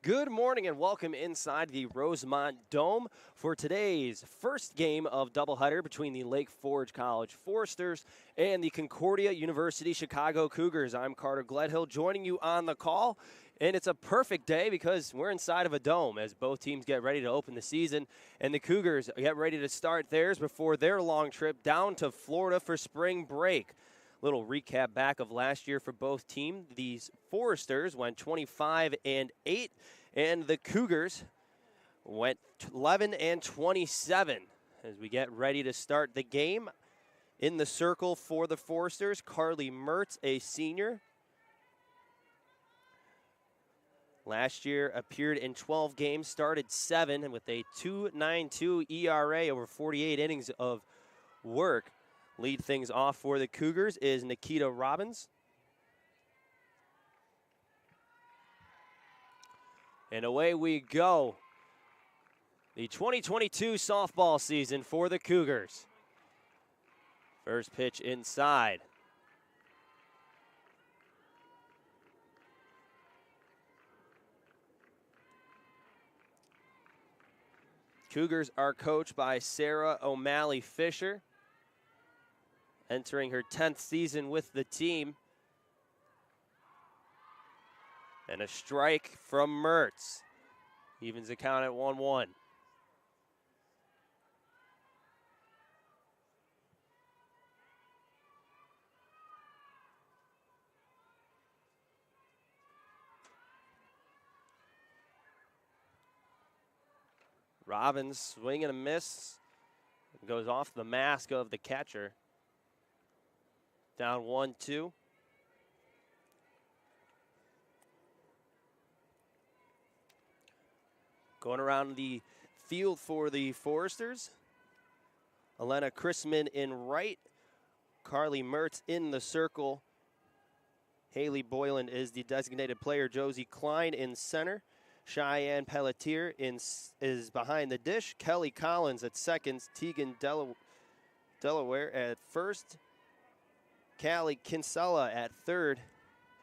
Good morning and welcome inside the Rosemont Dome for today's first game of doubleheader between the Lake Forge College Foresters and the Concordia University Chicago Cougars. I'm Carter Gledhill joining you on the call, and it's a perfect day because we're inside of a dome as both teams get ready to open the season, and the Cougars get ready to start theirs before their long trip down to Florida for spring break. Little recap back of last year for both teams. These Foresters went 25-8, and the Cougars went 11-27. As we get ready to start the game, in the circle for the Foresters, Carly Mertz, a senior. Last year appeared in 12 games, started 7 with a 2.92 ERA over 48 innings of work. Lead things off for the Cougars is Nikita Robbins. And away we go. The 2022 softball season for the Cougars. First pitch inside. Cougars are coached by Sarah O'Malley Fisher, entering her 10th season with the team. And a strike from Mertz. Evens the count at 1-1. Robbins swing and a miss. Goes off the mask of the catcher. Down 1-2. Going around the field for the Foresters. Elena Chrisman in right. Carly Mertz in the circle. Haley Boylan is the designated player. Josie Klein in center. Cheyenne Pelletier is behind the dish. Kelly Collins at seconds. Tegan Delaware at first. Callie Kinsella at third.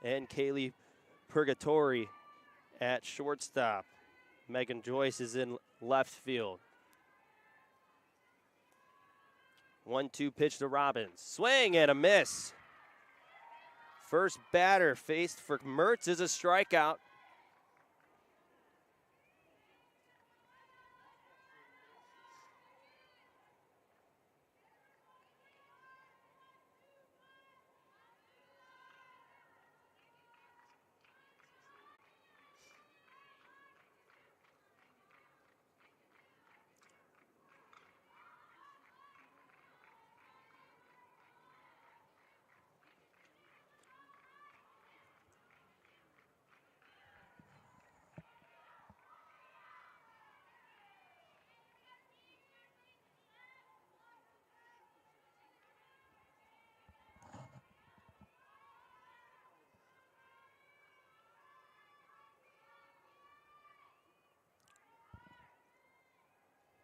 And Kaylee Purgatori at shortstop. Megan Joyce is in left field. 1-2 pitch to Robbins. Swing and a miss. First batter faced for Mertz is a strikeout.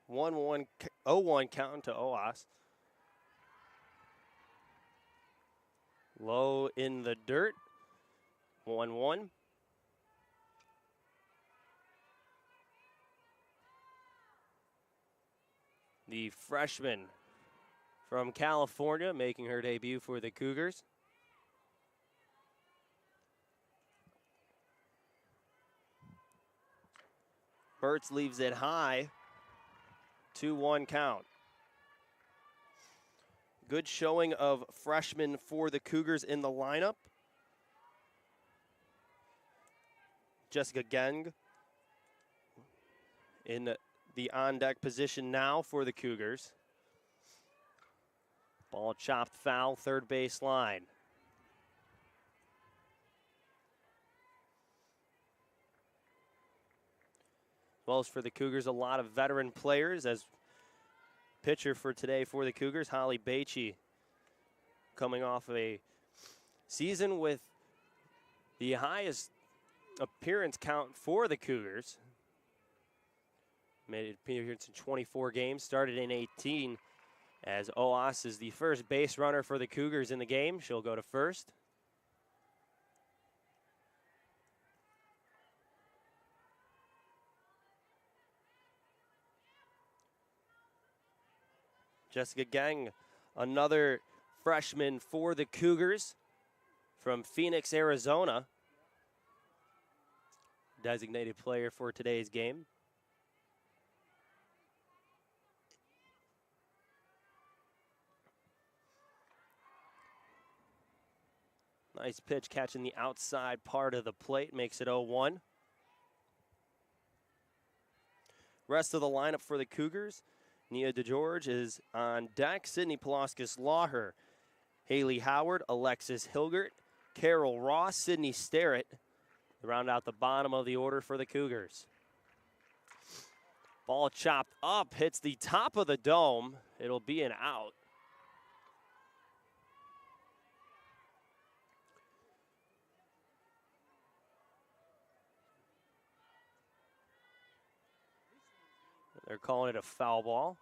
One 0-1 count to OAS. Low in the dirt. 1-1. The freshman from California making her debut for the Cougars. Mertz leaves it high. 2-1 count. Good showing of freshmen for the Cougars in the lineup. Jessica Geng in the on-deck position now for the Cougars. Ball chopped foul, third base line. Well, as for the Cougars, a lot of veteran players. As pitcher for today for the Cougars, Holly Bache, coming off of a season with the highest appearance count for the Cougars. Made an appearance in 24 games, started in 18. As OAS is the first base runner for the Cougars in the game. She'll go to first. Jessica Gang, another freshman for the Cougars from Phoenix, Arizona. Designated player for today's game. Nice pitch catching the outside part of the plate, makes it 0-1. Rest of the lineup for the Cougars. Nia DeGeorge is on deck. Sydney Palauskas-Laher, Haley Howard, Alexis Hilgert, Carol Ross, Sydney Sterrett. Round out the bottom of the order for the Cougars. Ball chopped up, hits the top of the dome. It'll be an out. They're calling it a foul ball.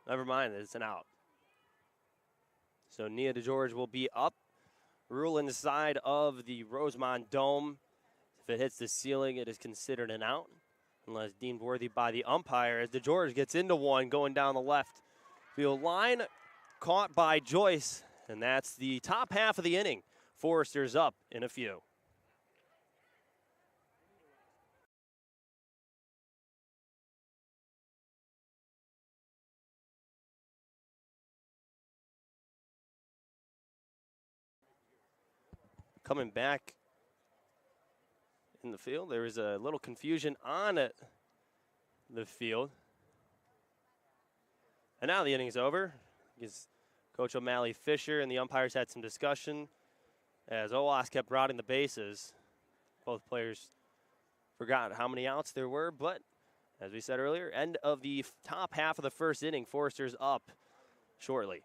Never mind, it's an out. So Nia DeGeorge will be up. Rule inside of the Rosemont Dome. If it hits the ceiling, it is considered an out, unless deemed worthy by the umpire, as DeGeorge gets into one going down the left field line. Caught by Joyce, and that's the top half of the inning. Foresters up in a few. Coming back in the field, there is a little confusion on the field. And now the inning's over. Coach O'Malley Fisher and the umpires had some discussion as OWASP kept routing the bases. Both players forgot how many outs there were, but as we said earlier, end of the top half of the first inning. Foresters up shortly.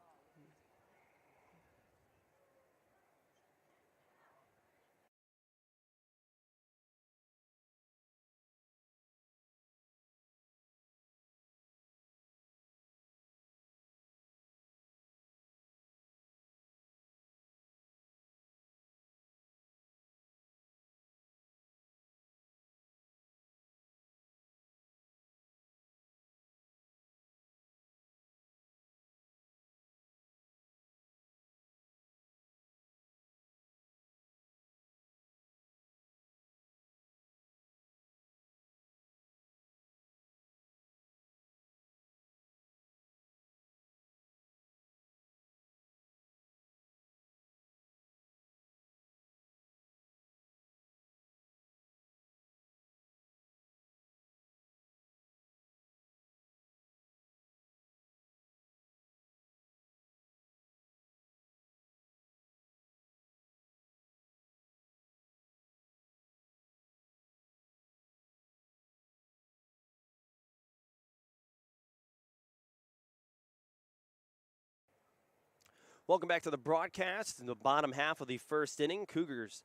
Welcome back to the broadcast in the bottom half of the first inning. Cougars,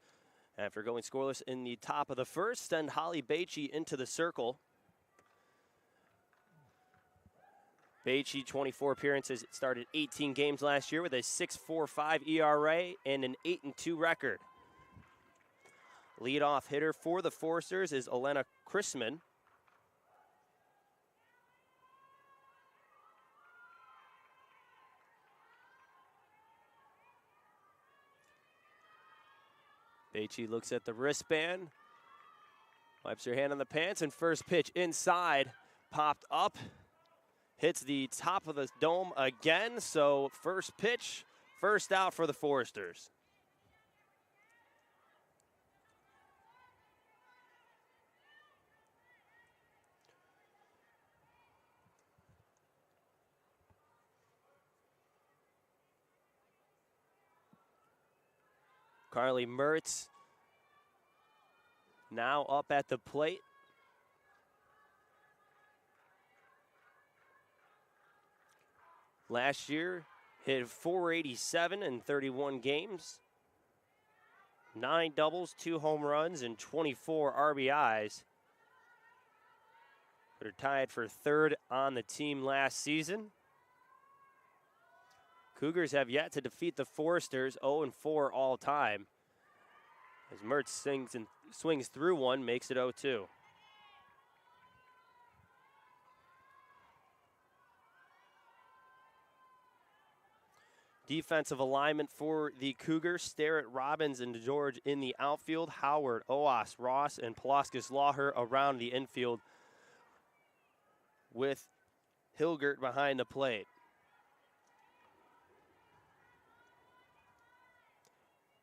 after going scoreless in the top of the first, send Holly Beachy into the circle. Beachy, 24 appearances, started 18 games last year with a 6.45 ERA and an 8-2 record. Leadoff hitter for the Foresters is Elena Chrisman. Beachy looks at the wristband, wipes her hand on the pants, and first pitch inside, popped up, hits the top of the dome again, so first pitch, first out for the Foresters. Carly Mertz now up at the plate. Last year, hit .487 in 31 games. 9 doubles, 2 home runs, and 24 RBIs. But are tied for third on the team last season. Cougars have yet to defeat the Foresters, 0-4 all time. As Mertz swings through one, makes it 0-2. Defensive alignment for the Cougars: Starrett, Robbins, and George in the outfield. Howard, Oas, Ross, and Palaskis Lawher around the infield, with Hilgert behind the plate.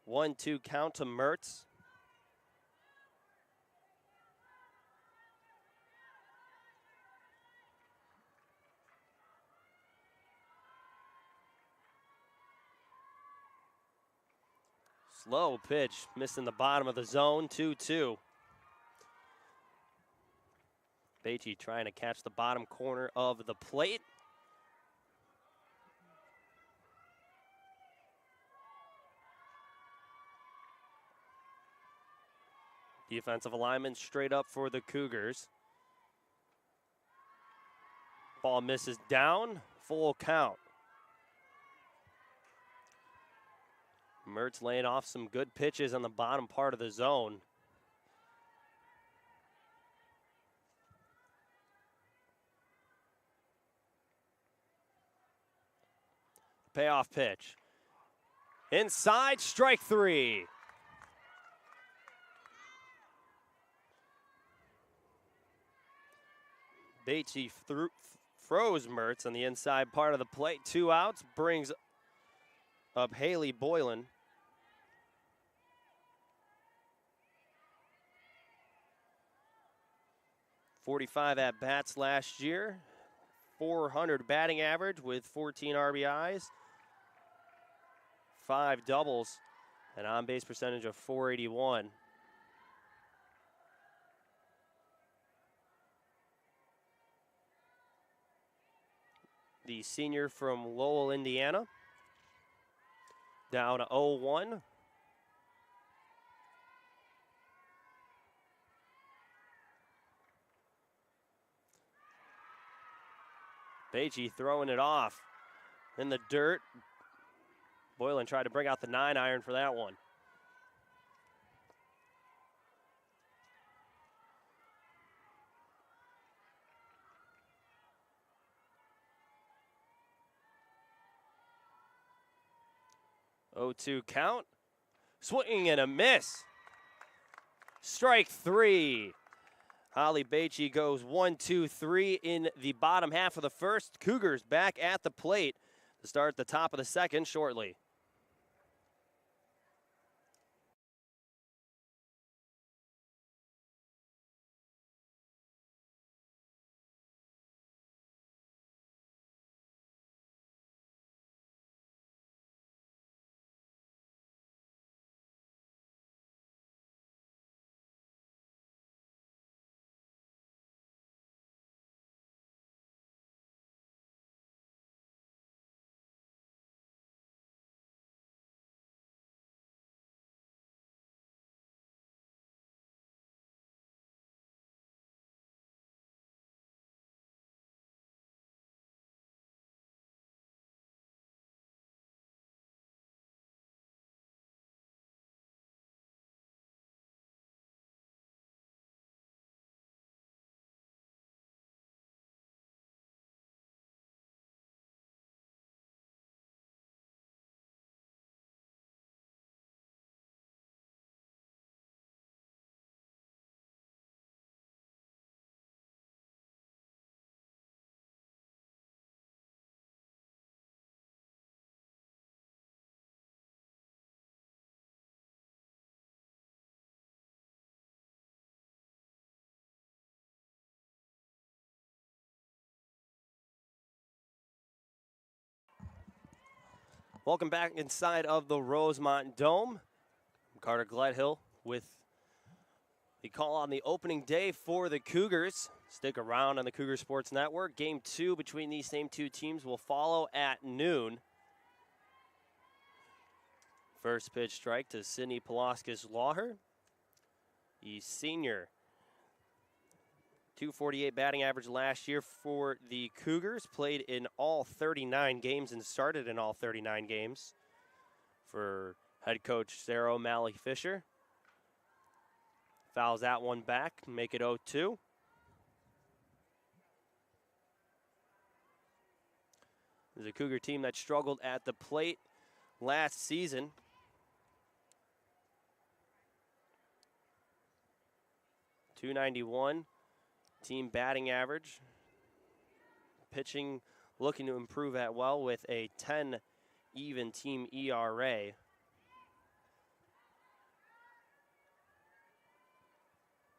1-2 count to Mertz. Slow pitch, missing the bottom of the zone, 2-2. Beachy trying to catch the bottom corner of the plate. Defensive alignment straight up for the Cougars. Ball misses down, full count. Mertz laying off some good pitches on the bottom part of the zone. Payoff pitch. Inside, strike three. Beachy froze Mertz on the inside part of the plate. 2 outs, brings up Haley Boylan. .45 at-bats last year. .400 batting average with 14 RBIs. 5 doubles, an on-base percentage of .481. The senior from Lowell, Indiana. Down 0-1. Beachy throwing it off in the dirt. Boylan tried to bring out the 9-iron for that one. .0-2 count. Swing and a miss. Strike three. Holly Beachy goes 1-2-3 in the bottom half of the first. Cougars back at the plate to start the top of the second shortly. Welcome back inside of the Rosemont Dome. I'm Carter Gledhill with the call on the opening day for the Cougars. Stick around on the Cougar Sports Network. Game 2 between these same two teams will follow at noon. First pitch strike to Sydney Palaskis Lawher. The senior. .248 batting average last year for the Cougars. Played in all 39 games and started in all 39 games for head coach Sarah O'Malley Fisher. Fouls that one back, make it 0-2. There's a Cougar team that struggled at the plate last season. .291 team batting average. Pitching looking to improve at well with a 10 even team ERA.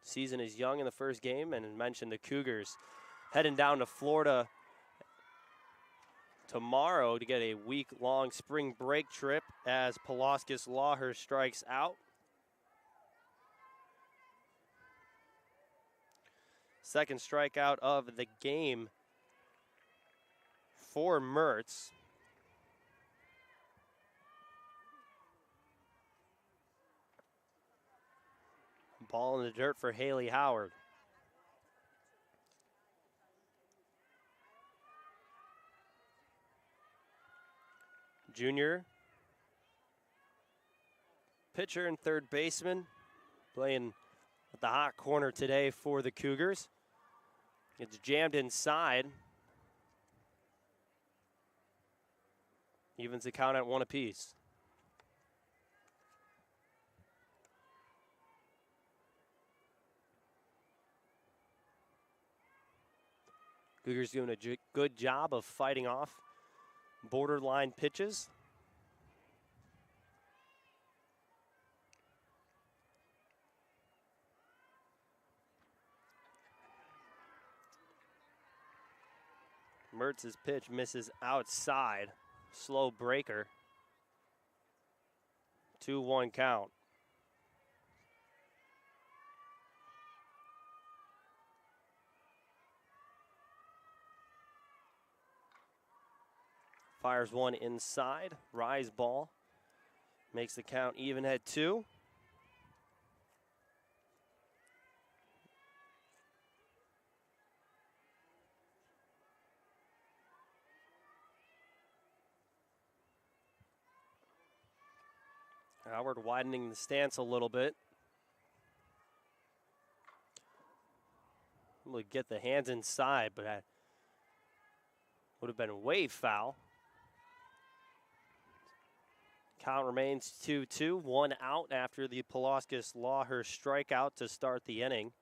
Season is young in the first game, and mentioned the Cougars heading down to Florida tomorrow to get a week-long spring break trip as Pulaskis Lawhurst strikes out. Second strikeout of the game for Mertz. Ball in the dirt for Haley Howard. Junior pitcher and third baseman playing at the hot corner today for the Cougars. It's jammed inside. Evens the count at 1 apiece. Cougars doing a good job of fighting off borderline pitches. Mertz's pitch misses outside. Slow breaker. 2-1 count. Fires one inside. Rise ball. Makes the count even at 2. Howard widening the stance a little bit. Able to get the hands inside, but that would have been way foul. Count remains 2-2, 1 out after the Pulaskis Lawhurst strikeout to start the inning.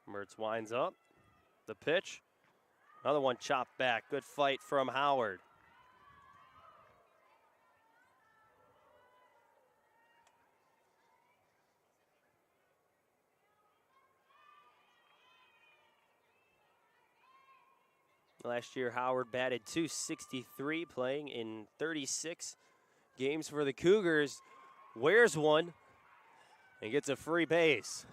Mertz winds up. The pitch. Another one chopped back. Good fight from Howard. Last year, Howard batted .263, playing in 36 games for the Cougars. Wears one and gets a free base.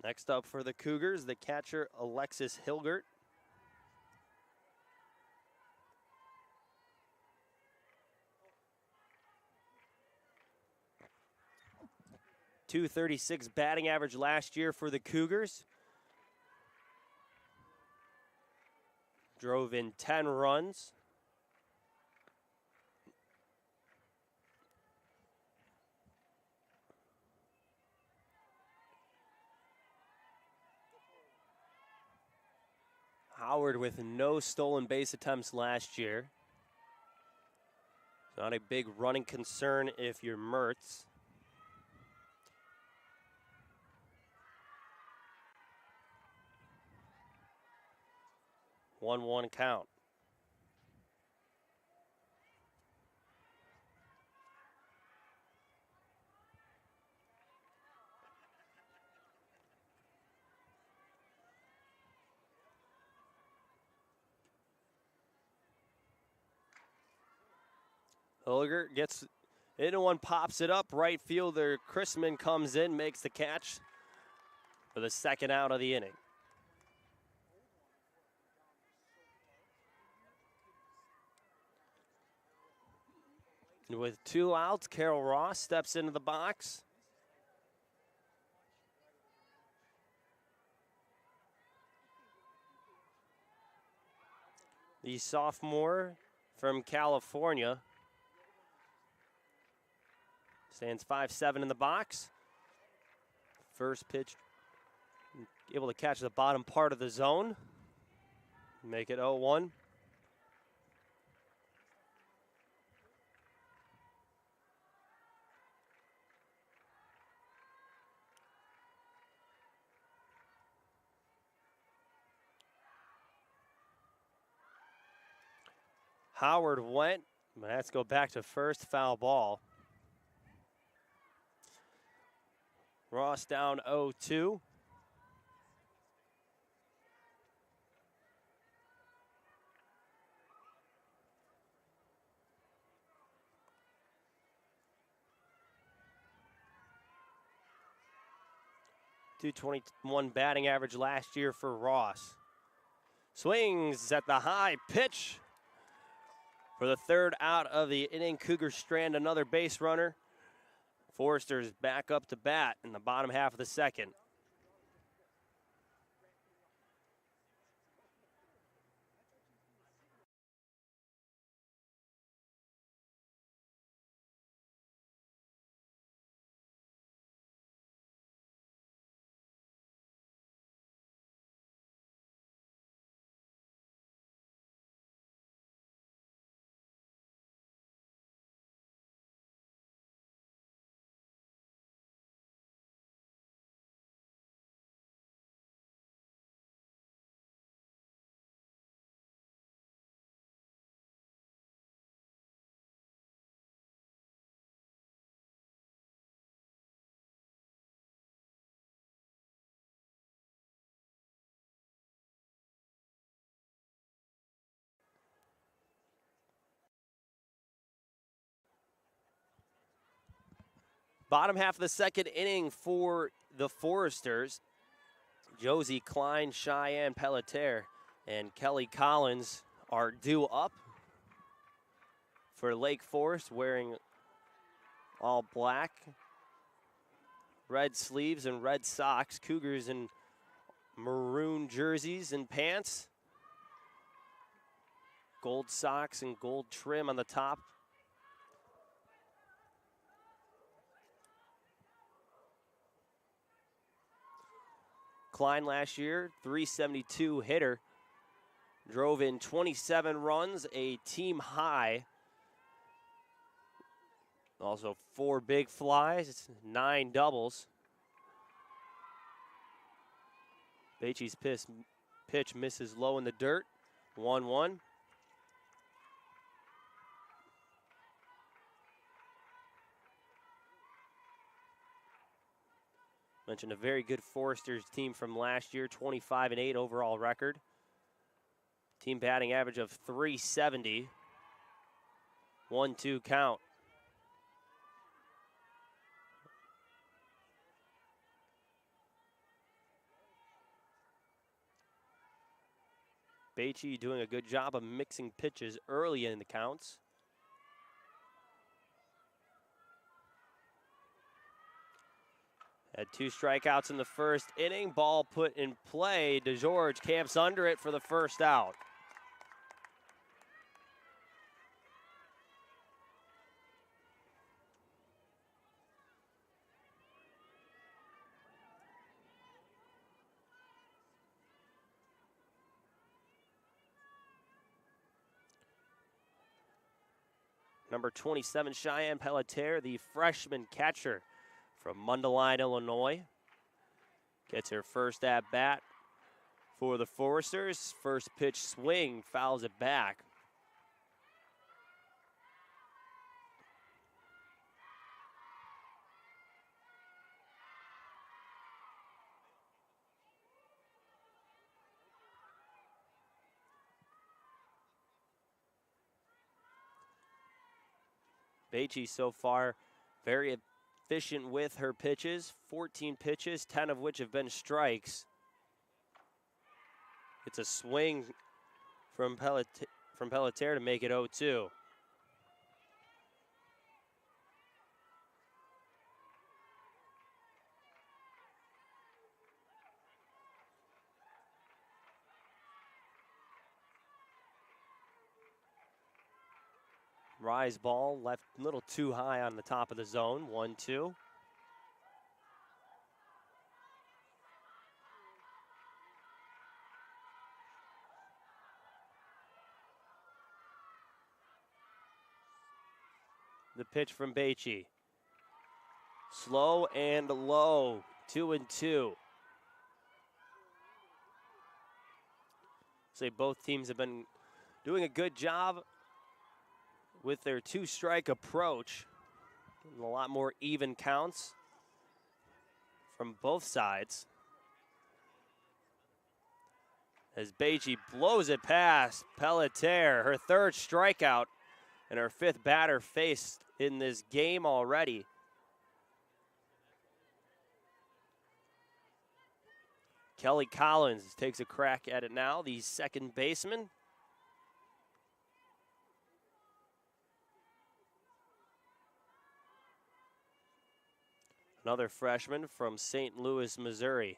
Next up for the Cougars, the catcher Alexis Hilgert. .236 batting average last year for the Cougars. Drove in 10 runs. Howard with no stolen base attempts last year. Not a big running concern if you're Mertz. One count. Hilgert gets into one, pops it up. Right fielder Chrisman comes in, makes the catch for the second out of the inning. And with 2 outs, Carol Ross steps into the box. The sophomore from California. Stands 5'7" in the box. First pitch, able to catch the bottom part of the zone. Make it 0-1. Howard went, but let's go back to first, foul ball. Ross down 0-2. .221 batting average last year for Ross. Swings at the high pitch. For the third out of the inning, Cougars strand another base runner. Forrester's back up to bat in the bottom half of the second. Bottom half of the second inning for the Foresters. Josie Klein, Cheyenne Pelletier, and Kelly Collins are due up for Lake Forest, wearing all black, red sleeves and red socks. Cougars in maroon jerseys and pants. Gold socks and gold trim on the top. Klein last year, .372 hitter, drove in 27 runs, a team high. Also 4 big flies, 9 doubles. Bachi's pitch misses low in the dirt, 1-1. Mentioned a very good Foresters team from last year, 25-8 overall record. Team batting average of .370. 1-2 count. Bachi doing a good job of mixing pitches early in the counts. Had 2 strikeouts in the first inning. Ball put in play. DeGeorge camps under it for the first out. Number 27, Cheyenne Pelletier, the freshman catcher from Mundelein, Illinois. Gets her first at bat for the Foresters. First pitch swing, fouls it back. Bachi so far very efficient with her pitches. 14 pitches, 10 of which have been strikes. It's a swing from Pelletier to make it 0-2. Rise ball left a little too high on the top of the zone. 1-2. The pitch from Beachy. Slow and low. 2-2. Say both teams have been doing a good job with their two-strike approach. A lot more even counts from both sides. As Beachy blows it past Pelletier, her third strikeout and her fifth batter faced in this game already. Kelly Collins takes a crack at it now, the second baseman. Another freshman from St. Louis, Missouri.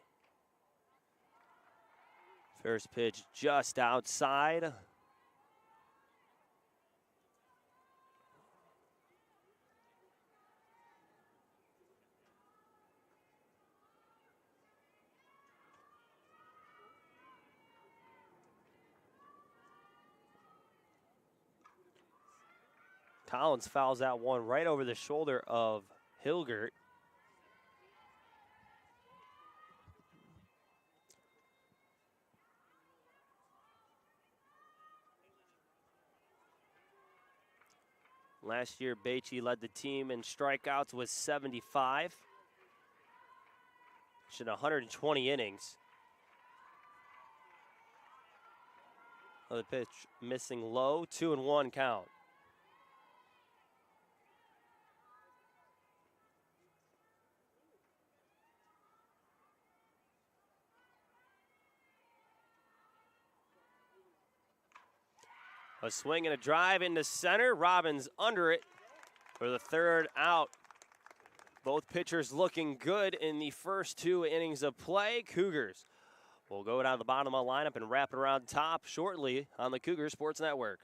First pitch just outside. Collins fouls that one right over the shoulder of Hilgert. Last year, Beachy led the team in strikeouts with 75. In 120 innings. Another pitch missing low, 2-1 count. A swing and a drive into center. Robbins under it for the third out. Both pitchers looking good in the first 2 innings of play. Cougars will go down the bottom of the lineup and wrap it around top shortly on the Cougar Sports Network.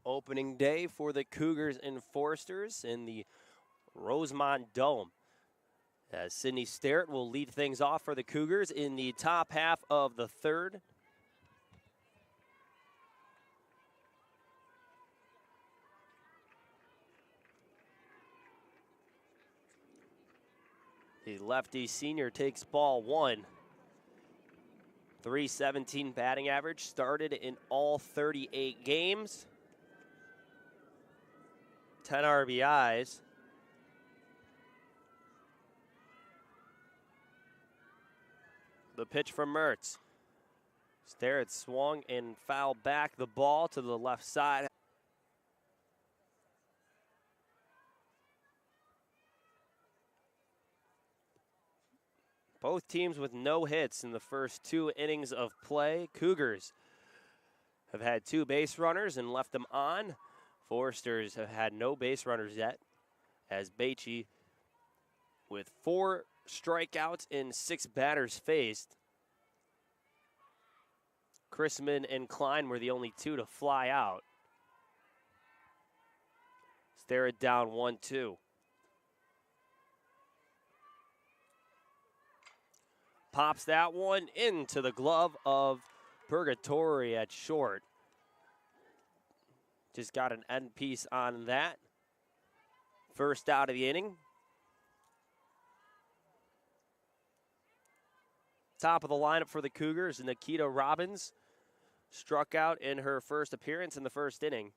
Opening day for the Cougars and Foresters in the Rosemont Dome. As Sydney Sterrett will lead things off for the Cougars in the top half of the third. The lefty senior takes ball 1. .317 batting average, started in all 38 games. 10 RBIs. The pitch from Mertz. Sterrett swung and fouled back the ball to the left side. Both teams with no hits in the first 2 innings of play. Cougars have had 2 base runners and left them on. Foresters have had no base runners yet, as Bache with 4 strikeouts in 6 batters faced. Chrisman and Klein were the only 2 to fly out. Starrett down 1-2. Pops that one into the glove of Purgatory at short. Just got an end piece on that. First out of the inning. Top of the lineup for the Cougars, Nikita Robbins struck out in her first appearance in the first inning.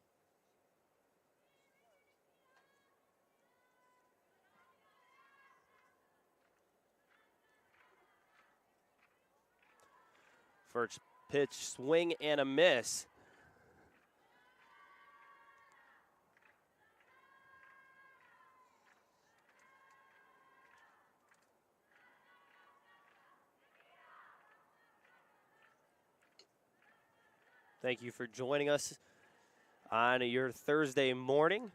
First pitch, swing and a miss. Thank you for joining us on your Thursday morning.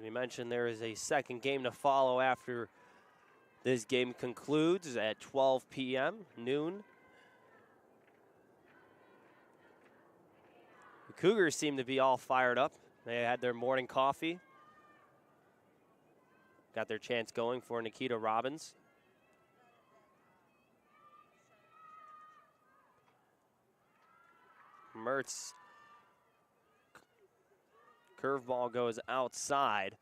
We mentioned there is a second game to follow after this game concludes at 12 p.m., noon. The Cougars seem to be all fired up. They had their morning coffee. Got their chance going for Nikita Robbins. Mertz. Curveball goes outside.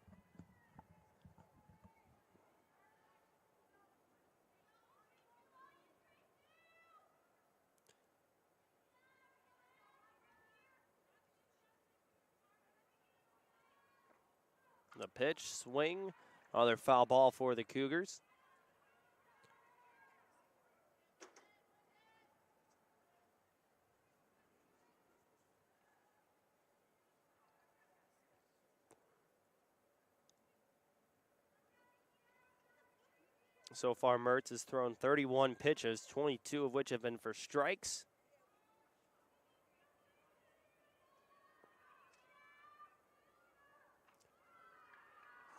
The pitch, swing, another foul ball for the Cougars. So far, Mertz has thrown 31 pitches, 22 of which have been for strikes.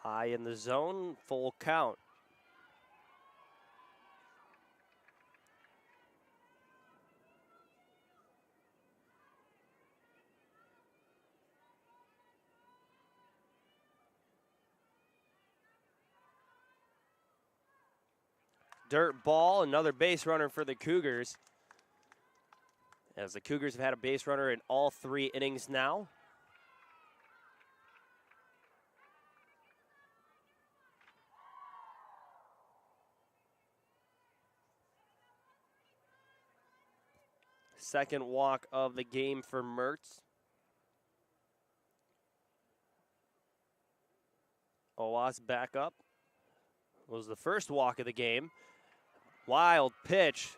High in the zone, full count. Dirt ball, another base runner for the Cougars. As the Cougars have had a base runner in all 3 innings now. Second walk of the game for Mertz. Owas back up. Was the first walk of the game. Wild pitch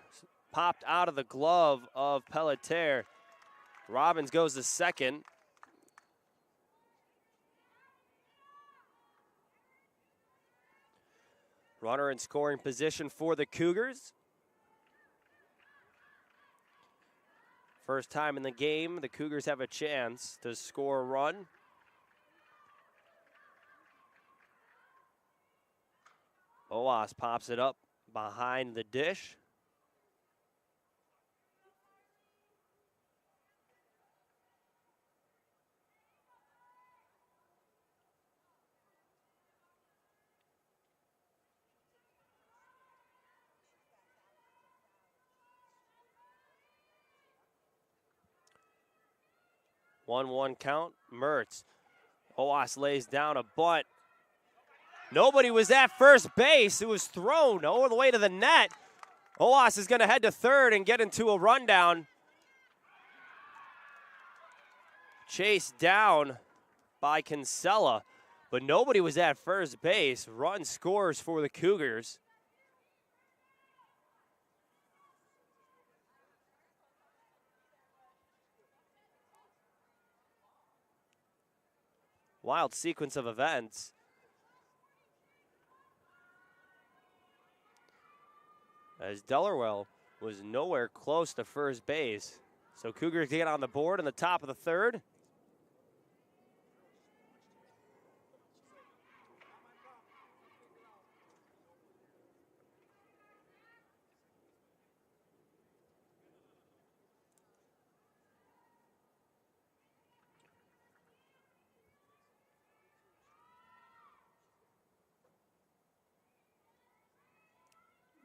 popped out of the glove of Pelletier. Robbins goes to second. Runner in scoring position for the Cougars. First time in the game, the Cougars have a chance to score a run. Owas pops it up behind the dish. One count, Mertz. Owas lays down a bunt. Nobody was at first base. It was thrown all the way to the net. Owas is going to head to third and get into a rundown. Chased down by Kinsella, but nobody was at first base. Run scores for the Cougars. Wild sequence of events. as Delaware was nowhere close to first base. So Cougars get on the board in the top of the third.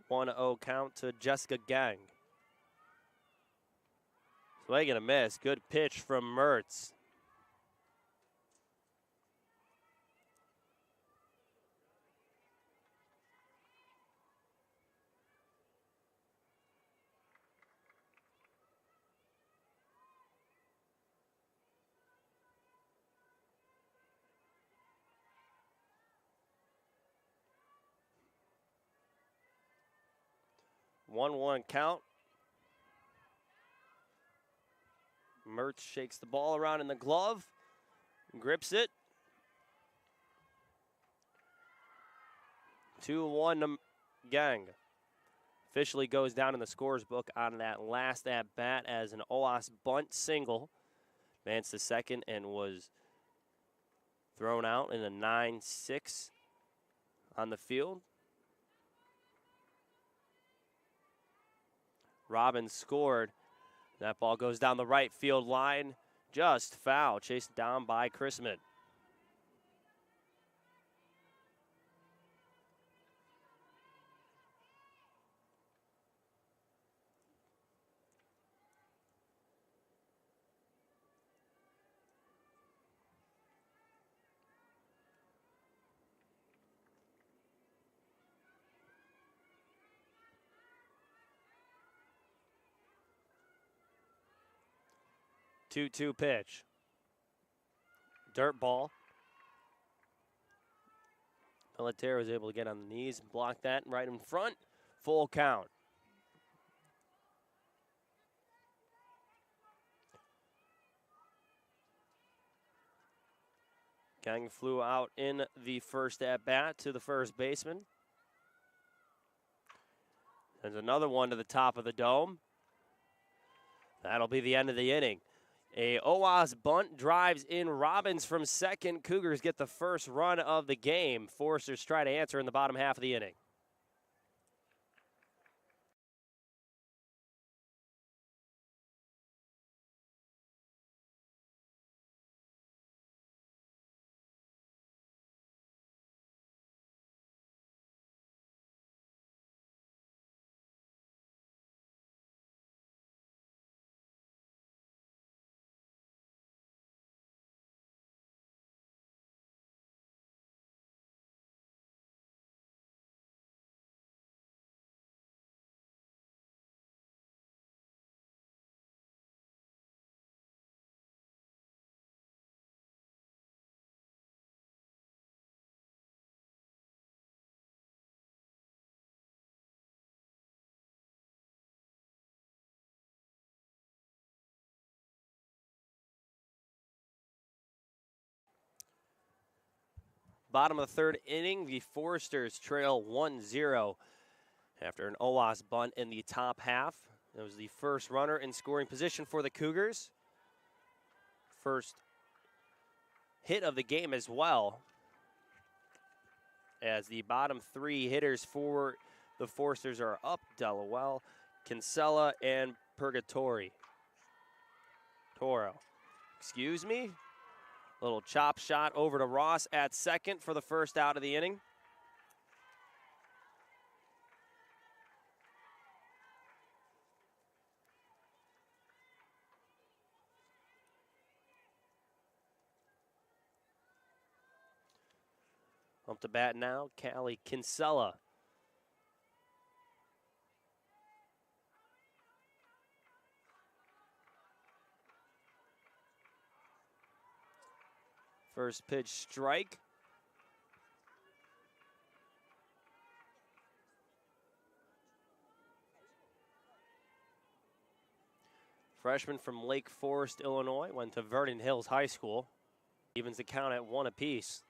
One 0 count to Jessica Gang. Swing and a miss. Good pitch from Mertz. One count. Mertz shakes the ball around in the glove, grips it. 2-1 to Gang. Officially goes down in the scores book on that last at bat as an OWASP bunt single. Advanced to second and was thrown out in a 9-6 on the field. Robbins scored. That ball goes down the right field line, just foul, chased down by Chrisman. Two pitch. Dirt ball. Pelletier was able to get on the knees and block that right in front. Full count. Gang flew out in the first at bat to the first baseman. There's another one to the top of the dome. That'll be the end of the inning. A OWASP bunt drives in Robbins from second. Cougars get the first run of the game. Foresters try to answer in the bottom half of the inning. Bottom of the third inning, the Foresters trail 1-0 after an OWASP bunt in the top half. It was the first runner in scoring position for the Cougars. First hit of the game as well, as the bottom three hitters for the Foresters are up. Delaware, Kinsella, and Purgatori. Toro, excuse me. Little chop shot over to Ross at second for the first out of the inning. Up to bat now, Callie Kinsella. First pitch strike. Freshman from Lake Forest, Illinois, went to Vernon Hills High School. Evens the count at 1 apiece.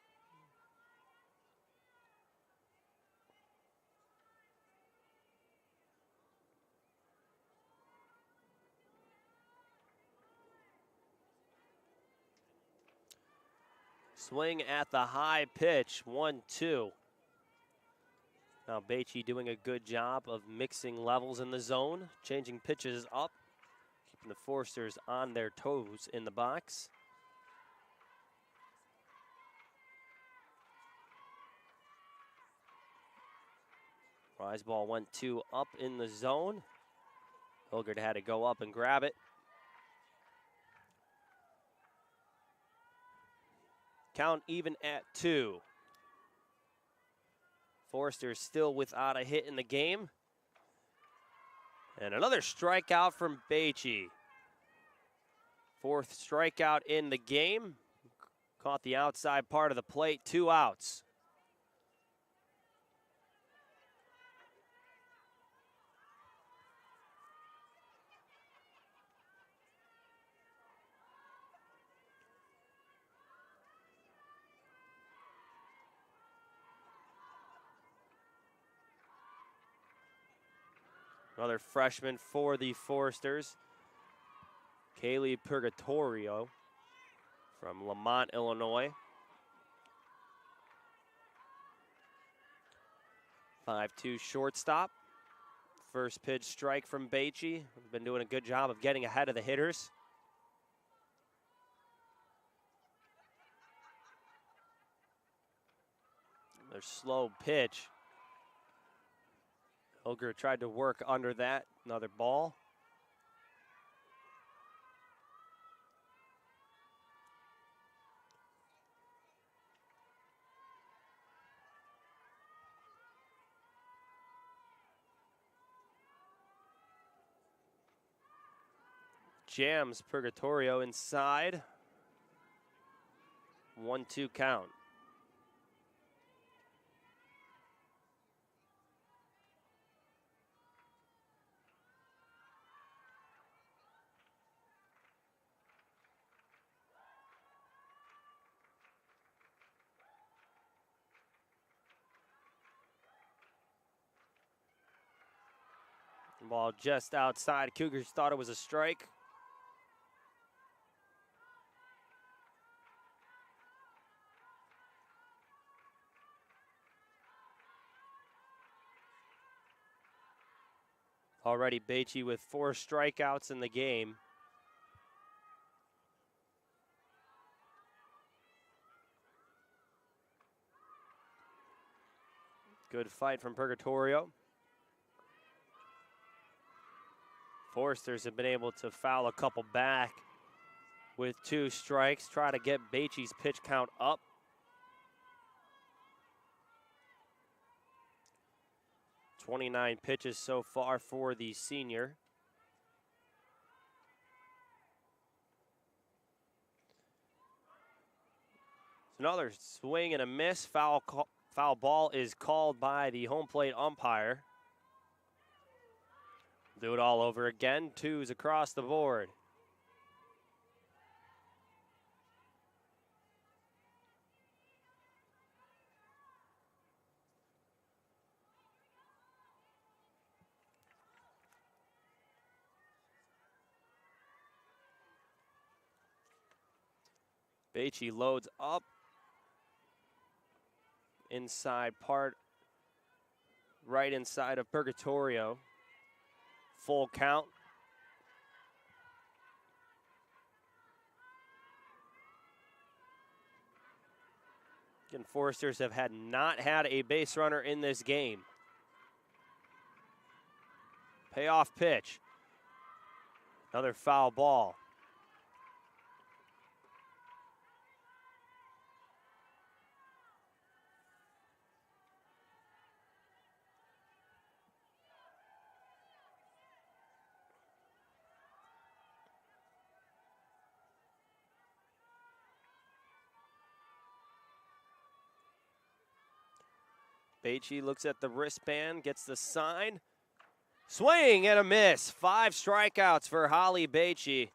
Swing at the high pitch, 1-2. Now Beachy doing a good job of mixing levels in the zone, changing pitches up, keeping the Forsters on their toes in the box. Rise ball went 2 up in the zone. Hilgert had to go up and grab it. Count even at 2. Forsters still without a hit in the game. And another strikeout from Beachy. 4th strikeout in the game. Caught the outside part of the plate, 2 outs. Another freshman for the Forsters, Kaylee Purgatorio from Lamont, Illinois. 5-2 shortstop. First pitch strike from Beachy. Been doing a good job of getting ahead of the hitters. Their slow pitch. Hilgert tried to work under that. Another ball. Jams Purgatorio inside. 1-2 count. Ball just outside. Cougars thought it was a strike. Already Beachy with 4 strikeouts in the game. Good fight from Purgatorio. Forsters have been able to foul a couple back with 2 strikes, try to get Beachy's pitch count up. .29 pitches so far for the senior. Another swing and a miss. Foul ball is called by the home plate umpire. Do it all over again. 2s across the board. Beachy loads up. Inside part, right inside of Purgatorio. Full count. Again, Forsters have not had a base runner in this game. Payoff pitch. Another foul ball. Beachy looks at the wristband, gets the sign. Swing and a miss. 5 strikeouts for Holly Beachy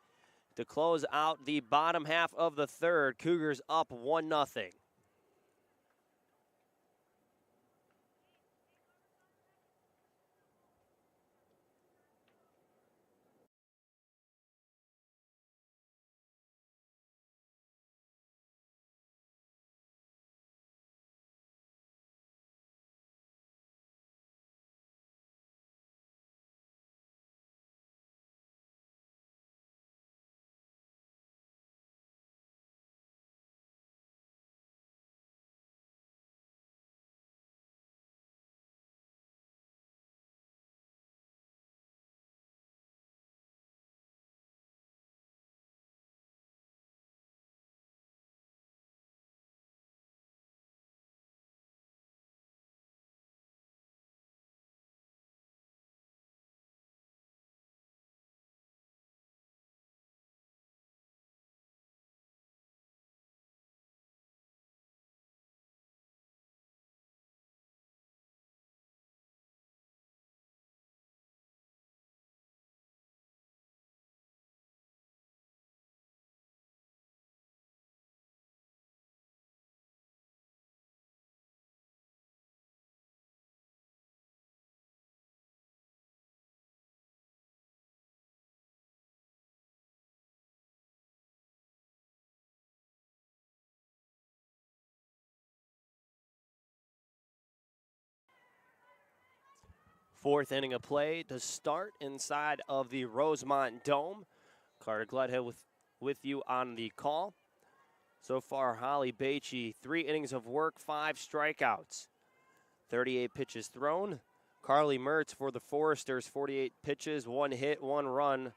to close out the bottom half of the 3rd. Cougars up 1-0. Fourth inning of play to start inside of the Rosemont Dome. Carter Gledhill with you on the call. So far, Holly Beachy, 3 innings of work, 5 strikeouts, 38 pitches thrown. Carly Mertz for the Foresters, 48 pitches, 1 hit, 1 run,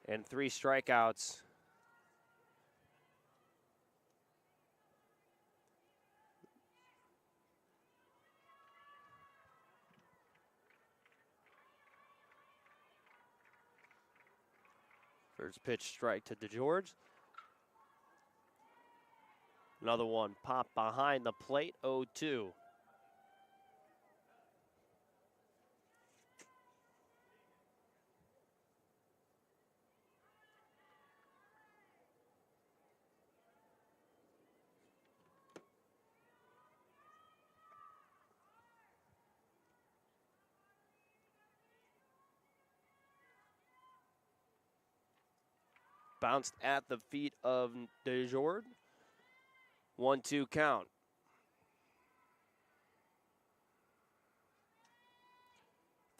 and 3 strikeouts. First pitch strike to DeGeorge. Another one popped behind the plate, 0-2. Bounced at the feet of DeJord. 1-2 count.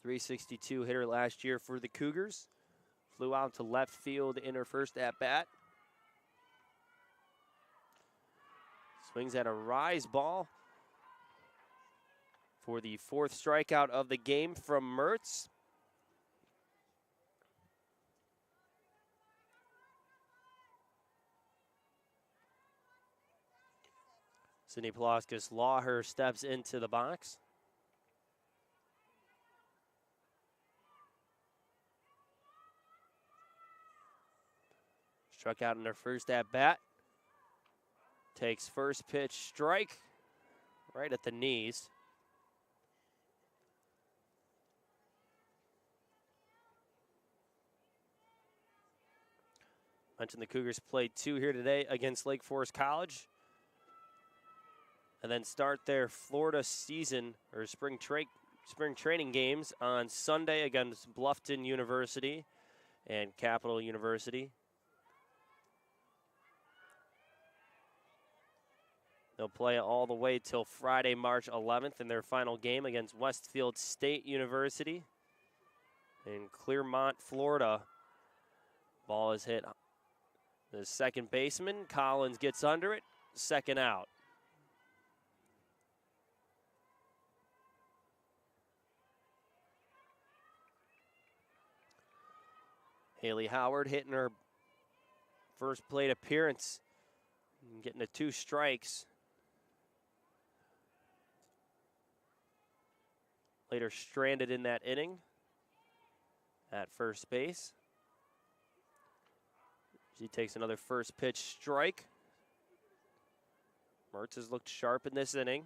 .362 hitter last year for the Cougars. Flew out to left field in her first at-bat. Swings at a rise ball for the 4th strikeout of the game from Mertz. Sydney Palauskas Lawher steps into the box. Struck out in her first at-bat. Takes first pitch strike right at the knees. Mentioned the Cougars played 2 here today against Lake Forest College. And then start their Florida season or spring training games on Sunday against Bluffton University and Capital University. They'll play all the way till Friday, March 11th in their final game against Westfield State University in Clearmont, Florida. Ball is hit. The second baseman, Collins, gets under it. Second out. Haley Howard hitting her first plate appearance, getting to 2 strikes. Later stranded in that inning at first base. She takes another first pitch strike. Mertz has looked sharp in this inning.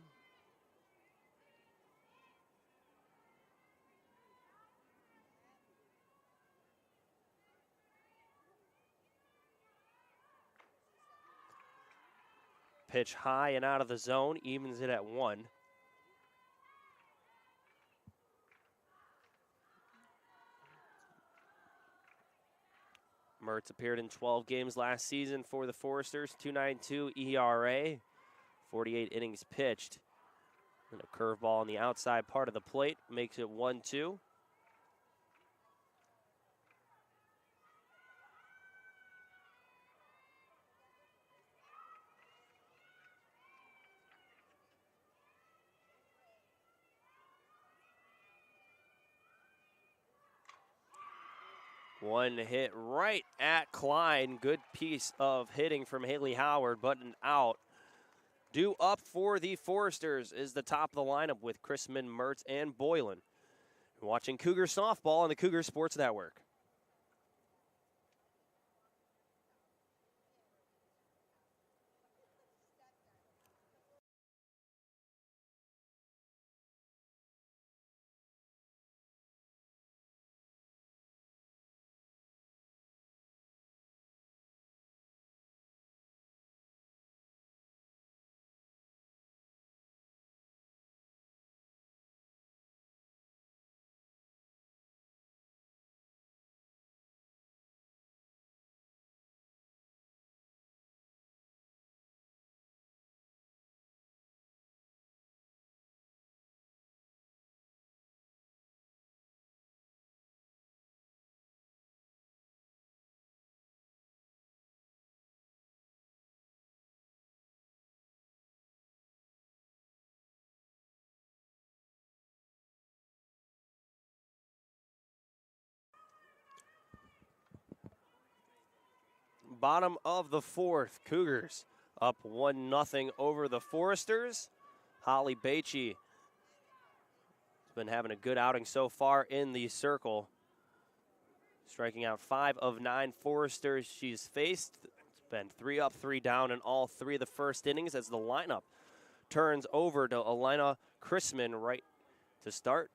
Pitch high and out of the zone, evens it at 1. Mertz appeared in 12 games last season for the Foresters, 2.92 ERA, 48 innings pitched. And a curveball on the outside part of the plate makes it 1-2. One hit right at Klein. Good piece of hitting from Haley Howard, but an out. Due up for the Foresters is the top of the lineup with Chrisman, Mertz, and Boylan. You're watching Cougar Softball on the Cougar Sports Network. Bottom of the fourth, Cougars up 1-0 over the Foresters. Holly Beachy has been having a good outing so far in the circle, striking out 5 of 9 Foresters she's faced. It's been 3 up, 3 down in all 3 of the first innings as the lineup turns over to Elena Chrisman right to start.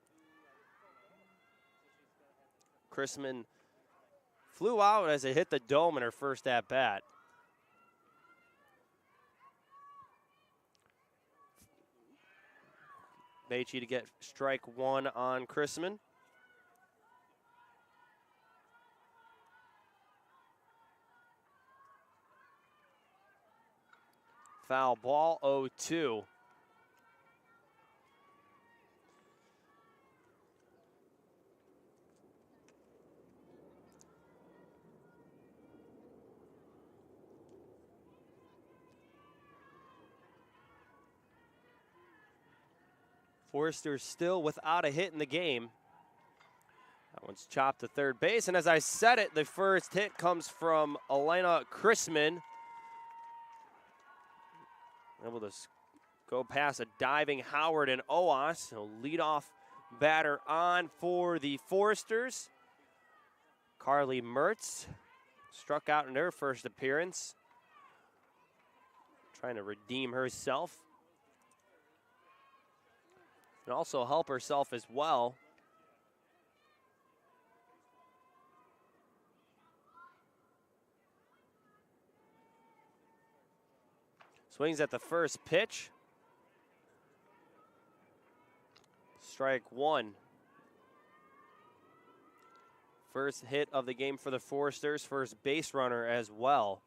Chrisman flew out as it hit the dome in her first at-bat. Beachy to get strike 1 on Chrisman. Foul ball, 0-2. Foresters still without a hit in the game. That one's chopped to third base, and as I said it, the first hit comes from Elena Chrisman. Able to go past a diving Howard and Oas. He'll lead off batter on for the Foresters. Carly Mertz struck out in her first appearance, trying to redeem herself and also help herself as well. Swings at the first pitch. Strike 1. First hit of the game for the Foresters, first base runner as well.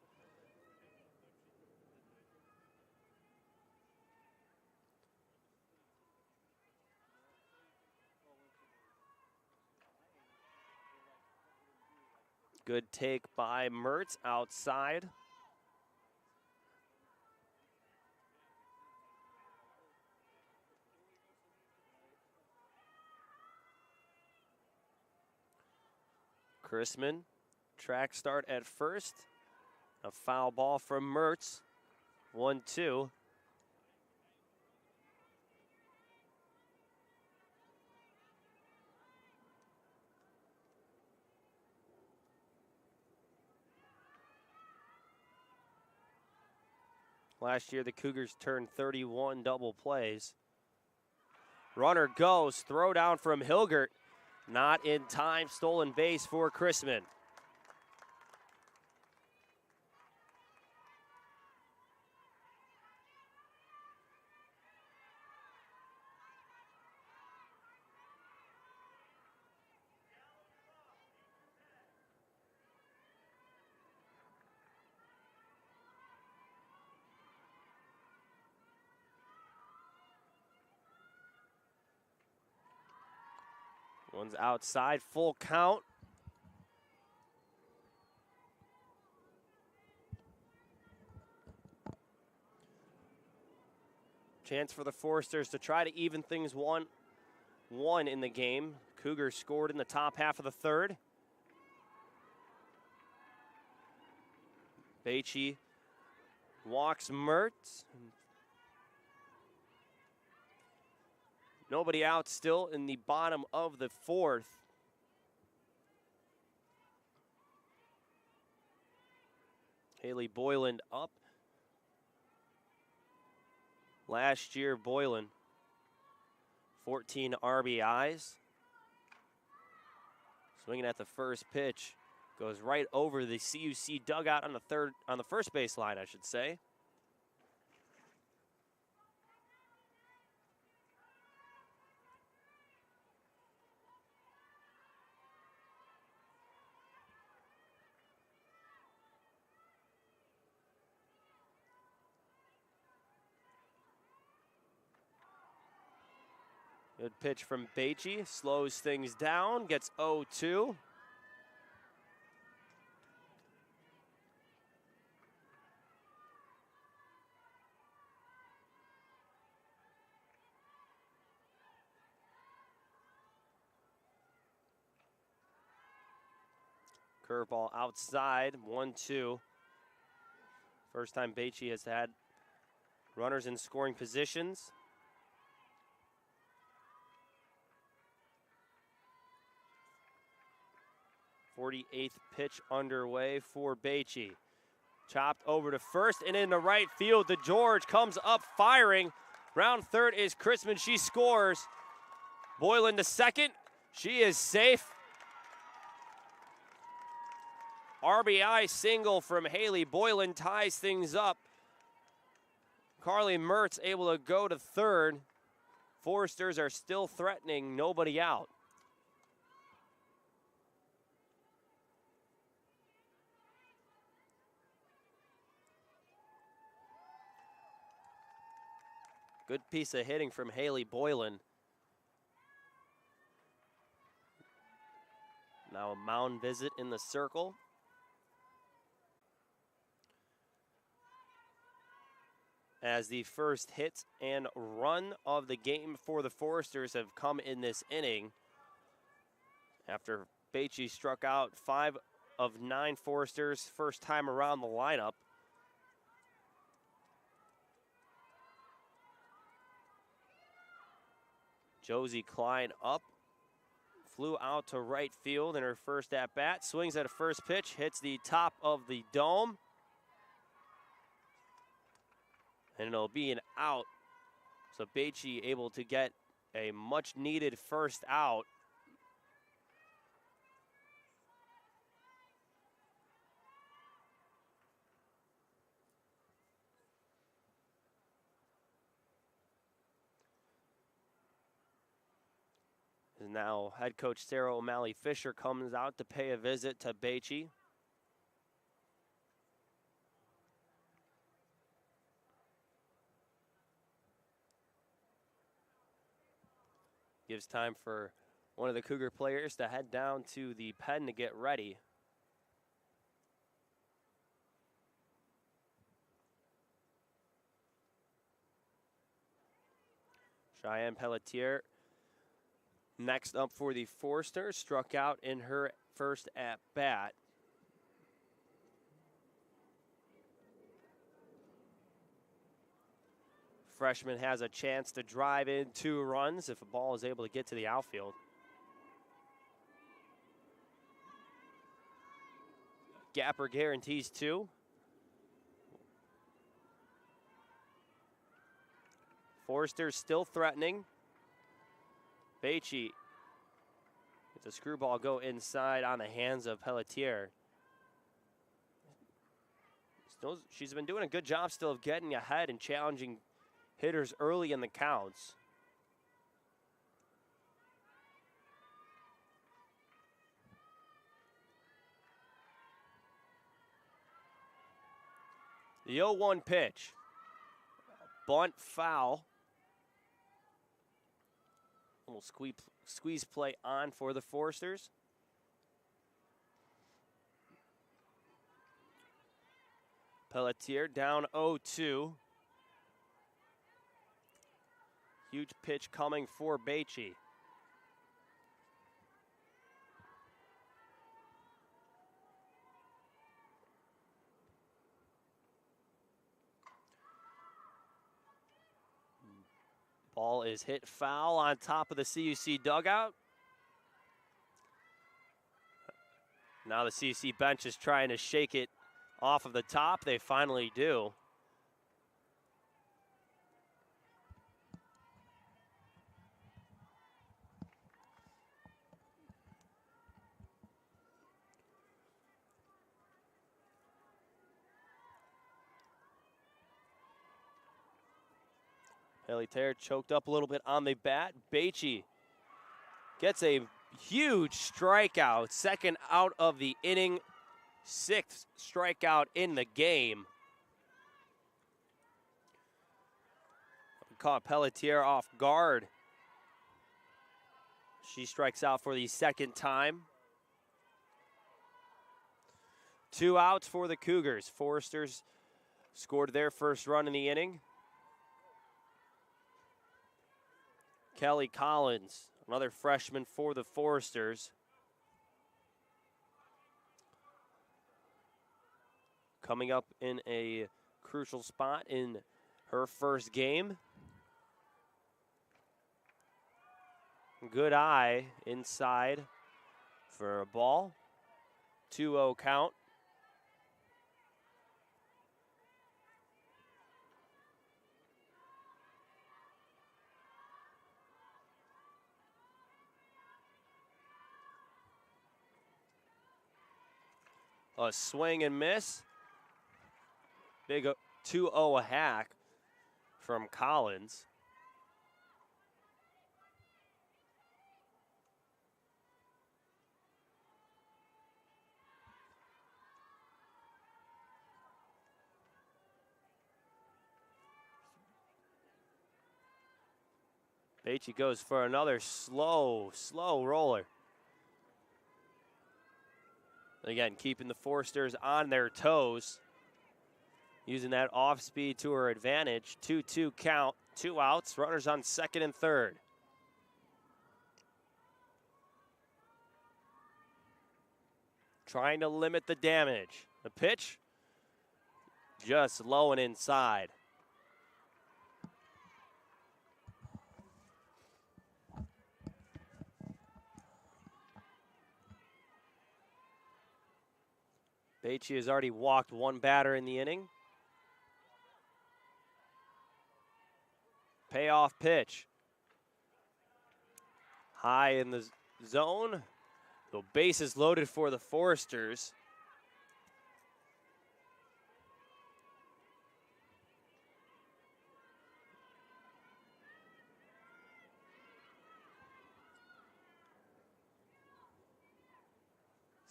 Good take by Mertz outside. Chrisman, track start at first. A foul ball from Mertz. 1-2. Last year, the Cougars turned 31 double plays. Runner goes, throw down from Hilgert. Not in time, stolen base for Chrisman. One's outside, full count. Chance for the Foresters to try to even things 1-1 in the game. Cougars scored in the top half of the third. Beachy walks Mertz. Nobody out still in the bottom of the fourth. Haley Boylan up. Last year, Boylan, 14 RBIs. Swinging at the first pitch. Goes right over the CUC dugout on the first base line, I should say. Good pitch from Beachy, slows things down, gets 0-2. Curveball outside, 1-2. First time Beachy has had runners in scoring positions. .48th pitch underway for Beachy. Chopped over to first and into right field. The George comes up firing. Round third is Chrisman. She scores. Boylan to second. She is safe. RBI single from Haley Boylan ties things up. Carly Mertz able to go to third. Foresters are still threatening, nobody out. Good piece of hitting from Haley Boylan. Now a mound visit in the circle. As the first hit and run of the game for the Foresters have come in this inning. After Beachy struck out 5 of 9 Foresters first time around the lineup. Josie Klein up, flew out to right field in her first at-bat, swings at a first pitch, hits the top of the dome. And it'll be an out. So Beachy able to get a much needed first out. And now head coach Sarah O'Malley Fisher comes out to pay a visit to Beachy. Gives time for one of the Cougar players to head down to the pen to get ready. Cheyenne Pelletier, next up for the Foresters, struck out in her first at-bat. Freshman has a chance to drive in 2 runs if a ball is able to get to the outfield. Gapper guarantees 2. Foresters still threatening. Beachy gets a screwball go inside on the hands of Pelletier. She's been doing a good job still of getting ahead and challenging hitters early in the counts. The 0-1 pitch. Bunt foul. Little squeeze play on for the Foresters. Pelletier down 0-2. Huge pitch coming for Beachy. Ball is hit foul on top of the CUC dugout. Now the CUC bench is trying to shake it off of the top. They finally do. Pelletier choked up a little bit on the bat. Beachy gets a huge strikeout. Second out of the inning. 6th strikeout in the game. Caught Pelletier off guard. She strikes out for the second time. 2 outs for the Cougars. Foresters scored their first run in the inning. Kelly Collins, another freshman for the Foresters. Coming up in a crucial spot in her first game. Good eye inside for a ball. 2-0 count. A swing and miss. Big 2-0 hack from Collins. Bache goes for another slow roller. Again, keeping the Forsters on their toes. Using that off speed to her advantage. 2-2 count, 2 outs, runners on second and third. Trying to limit the damage. The pitch, just low and inside. Bache has already walked one batter in the inning. Payoff pitch. High in the zone. The base is loaded for the Foresters.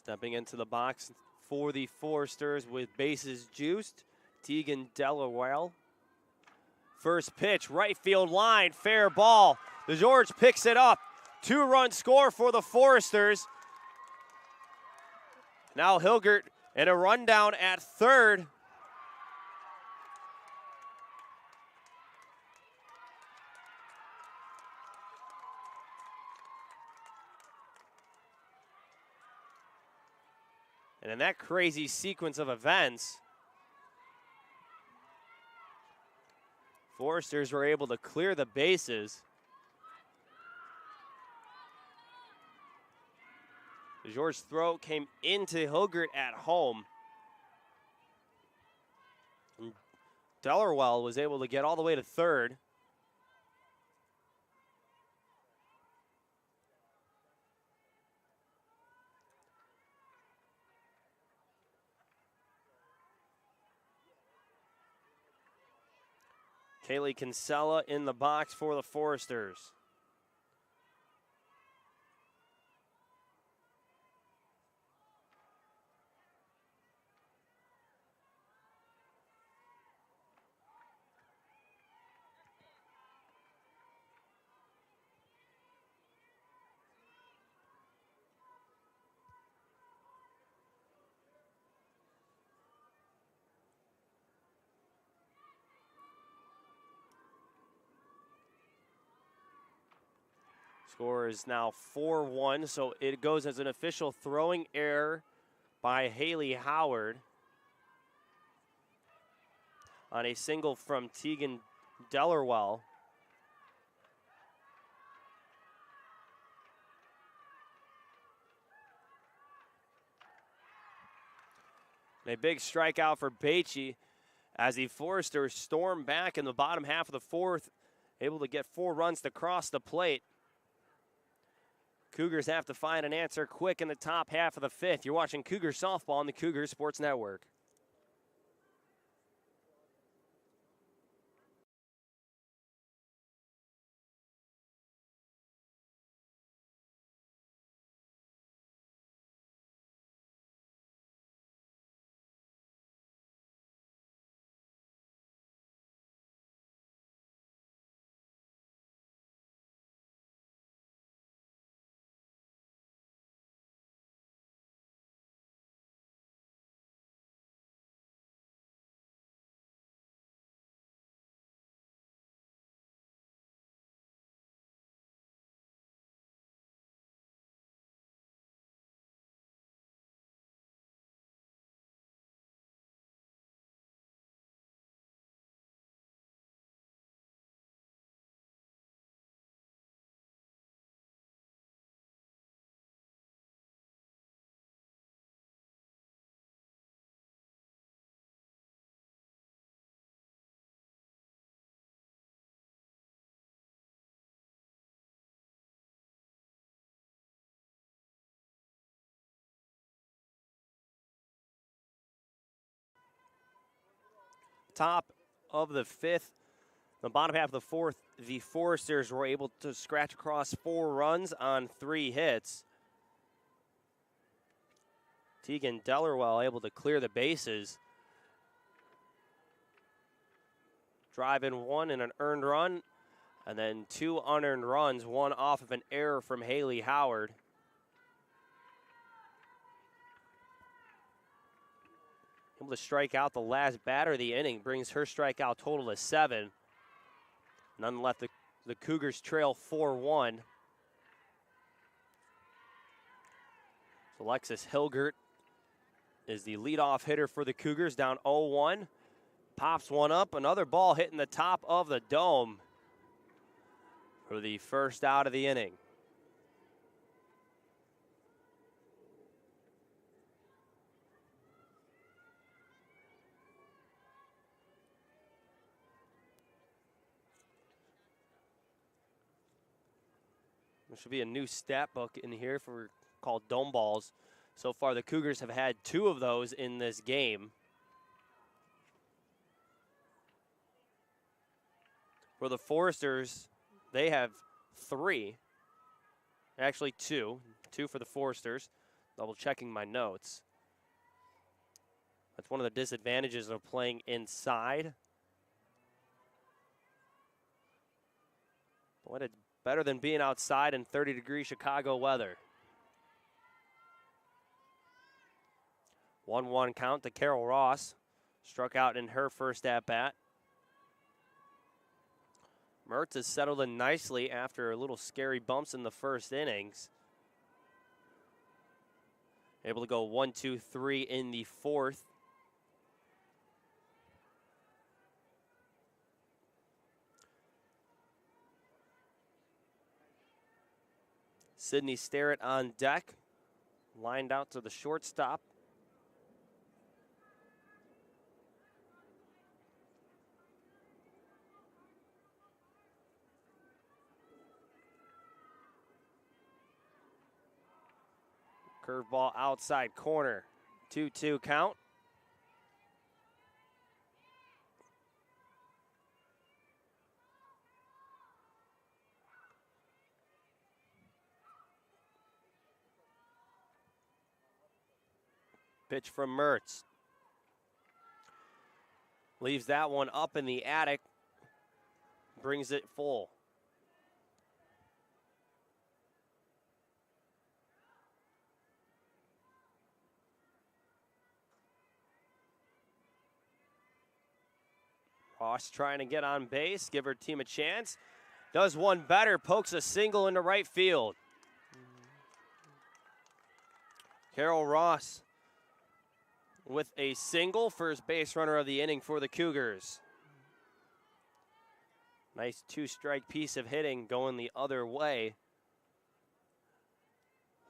Stepping into the box for the Foresters with bases juiced, Tegan Delaware. First pitch, right field line, fair ball. DeGeorge picks it up. 2-run score for the Foresters. Now Hilgert and a rundown at third. And in that crazy sequence of events, Foresters were able to clear the bases. DeGeorge's throw came into Hilgert at home. And Dellerwell was able to get all the way to third. Kaylee Kinsella in the box for the Foresters. Score is now 4-1, so it goes as an official throwing error by Haley Howard on a single from Tegan Dellerwell. And a big strikeout for Bache as the Foresters storm back in the bottom half of the fourth, able to get 4 runs to cross the plate. Cougars have to find an answer quick in the top half of the fifth. You're watching Cougar Softball on the Cougar Sports Network. top of the fifth, the bottom half of the fourth, the Foresters were able to scratch across 4 runs on 3 hits. Tegan Dellerwell able to clear the bases. Drive in 1 and an earned run, and then 2 unearned runs, 1 off of an error from Haley Howard. Able to strike out the last batter of the inning, brings her strikeout total to 7. Nonetheless, the Cougars trail 4-1. So Alexis Hilgert is the leadoff hitter for the Cougars, down 0-1. Pops one up, another ball hitting the top of the dome for the first out of the inning. There should be a new stat book in here for called dome balls. So far, the Cougars have had 2 of those in this game. For the Foresters, they have 3. Actually, 2. 2 for the Foresters. Double checking my notes. That's one of the disadvantages of playing inside. Boy, it's better than being outside in 30-degree Chicago weather. 1-1 count to Carol Ross. Struck out in her first at-bat. Mertz has settled in nicely after a little scary bumps in the first innings. Able to go 1-2-3 in the fourth. Sydney Starrett on deck. Lined out to the shortstop. Curveball outside corner. 2-2 count. Pitch from Mertz. Leaves that one up in the attic. Brings it full. Ross trying to get on base, give her team a chance. Does one better, pokes a single into right field. Carol Ross with a single, first base runner of the inning for the Cougars. Nice 2-strike piece of hitting going the other way.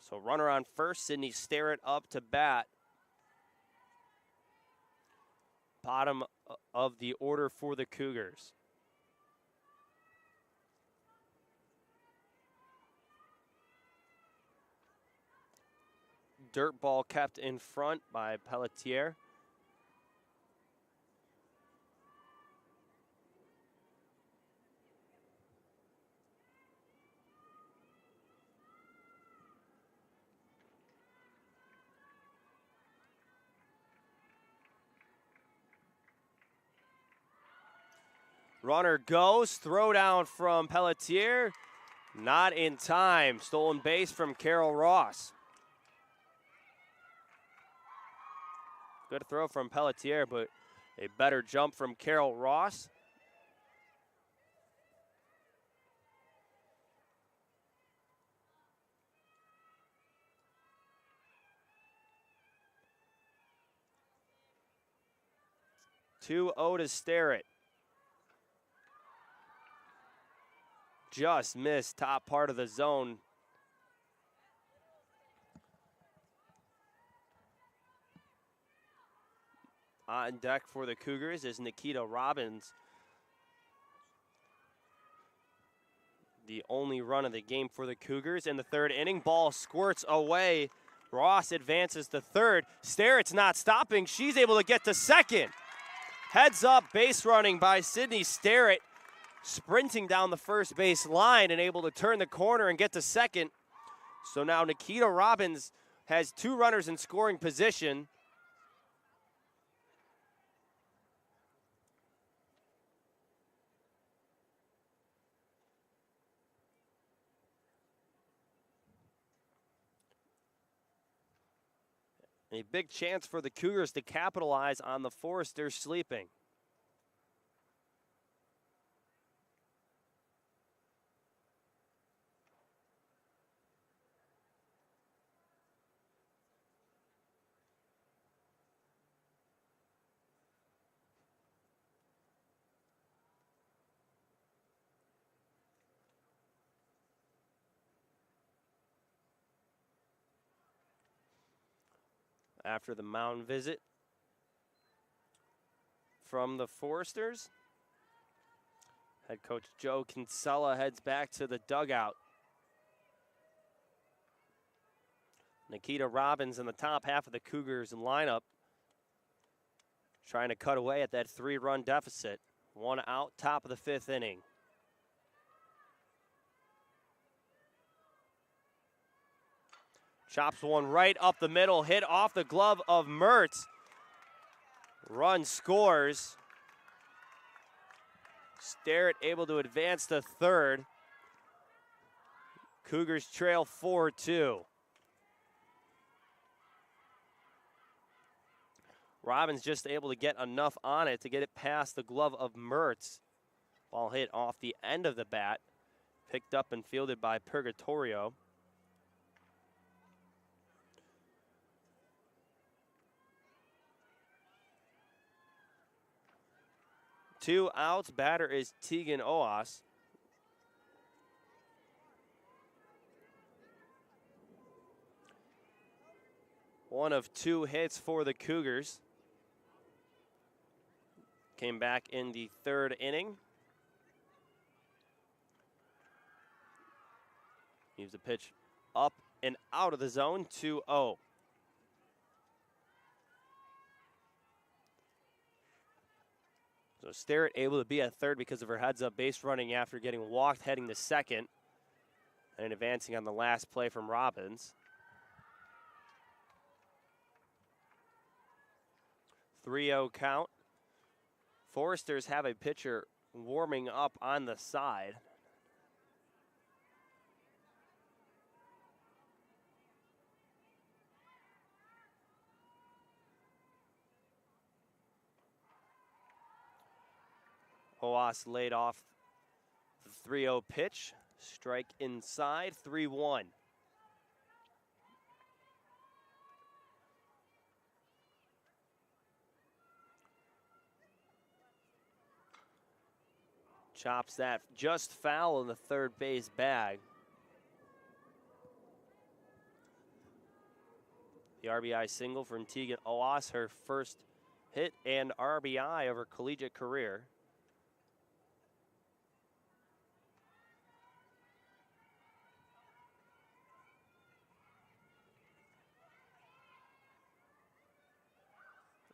So runner on first, Sydney Starrett up to bat. Bottom of the order for the Cougars. Dirt ball kept in front by Pelletier. Runner goes, throw down from Pelletier. Not in time. Stolen base from Carol Ross. Good throw from Pelletier, but a better jump from Carol Ross. Two to Starrett. Just missed top part of the zone. On deck for the Cougars is Nikita Robbins. The only run of the game for the Cougars in the third inning. Ball squirts away. Ross advances to third. Starrett's not stopping. She's able to get to second. Heads up base running by Sydney Sterrett, sprinting down the first base line and able to turn the corner and get to second. So now Nikita Robbins has 2 runners in scoring position. A big chance for the Cougars to capitalize on the Foresters sleeping. After the mound visit from the Foresters, head coach Joe Kinsella heads back to the dugout. Nikita Robbins in the top half of the Cougars lineup, trying to cut away at that 3-run deficit. 1 out, top of the 5th inning. Chops one right up the middle, hit off the glove of Mertz. Run scores. Sterrett able to advance to third. Cougars trail 4-2. Robbins just able to get enough on it to get it past the glove of Mertz. Ball hit off the end of the bat, picked up and fielded by Purgatorio. Two outs, batter is Tegan Oas. One of 2 hits for the Cougars. Came back in the 3rd inning. Leaves the pitch up and out of the zone, 2-0. So Sterrett able to be at third because of her heads-up base running after getting walked, heading to second, and advancing on the last play from Robbins. 3-0 count. Foresters have a pitcher warming up on the side. Oas laid off the 3-0 pitch. Strike inside, 3-1. Chops that just foul in the third base bag. The RBI single from Tegan Oas, her first hit and RBI of her collegiate career.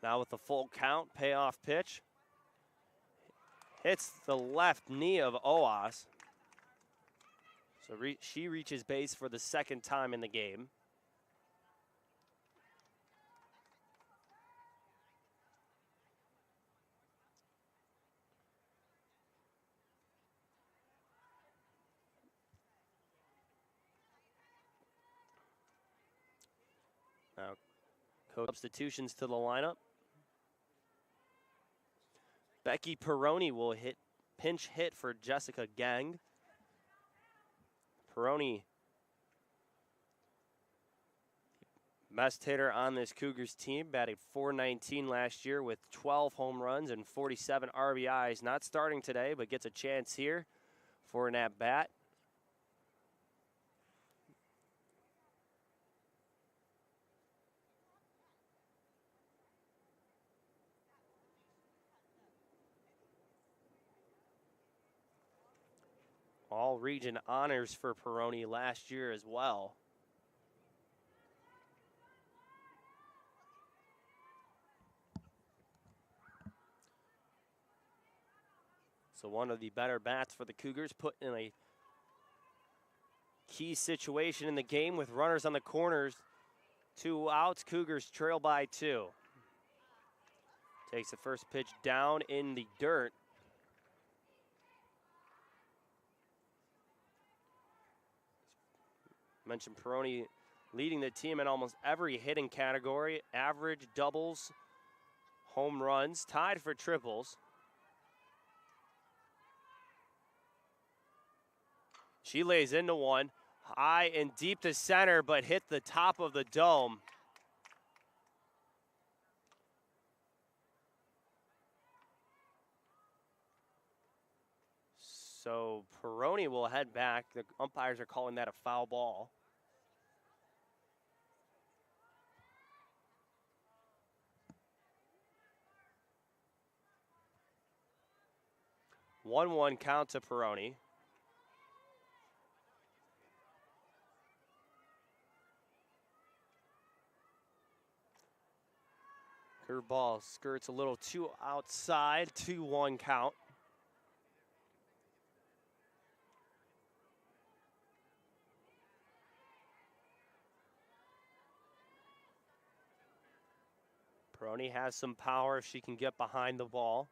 Now with the full count, payoff pitch. Hits the left knee of Oas. So she reaches base for the 2nd time in the game. Now, substitutions to the lineup. Becky Peroni will pinch hit for Jessica Gang. Peroni, best hitter on this Cougars team, batted .419 last year with 12 home runs and 47 RBIs. Not starting today, but gets a chance here for an at-bat. All region honors for Peroni last year as well. So one of the better bats for the Cougars, put in a key situation in the game with runners on the corners. 2 outs, Cougars trail by 2. Takes the first pitch down in the dirt. Mentioned Peroni leading the team in almost every hitting category. Average, doubles, home runs, tied for triples. She lays into one, high and deep to center, but hit the top of the dome. So Peroni will head back. The umpires are calling that a foul ball. One count to Peroni. Curveball skirts a little too outside, 2-1 count. Peroni has some power if she can get behind the ball.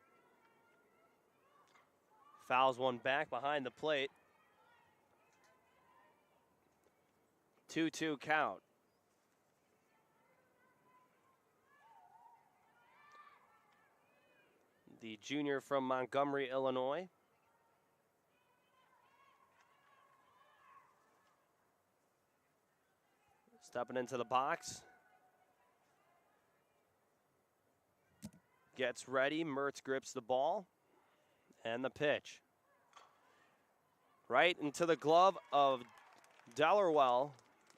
Fouls one back behind the plate. 2-2 count. The junior from Montgomery, Illinois. Stepping into the box. Gets ready, Mertz grips the ball. And the pitch. Right into the glove of Dellerwell.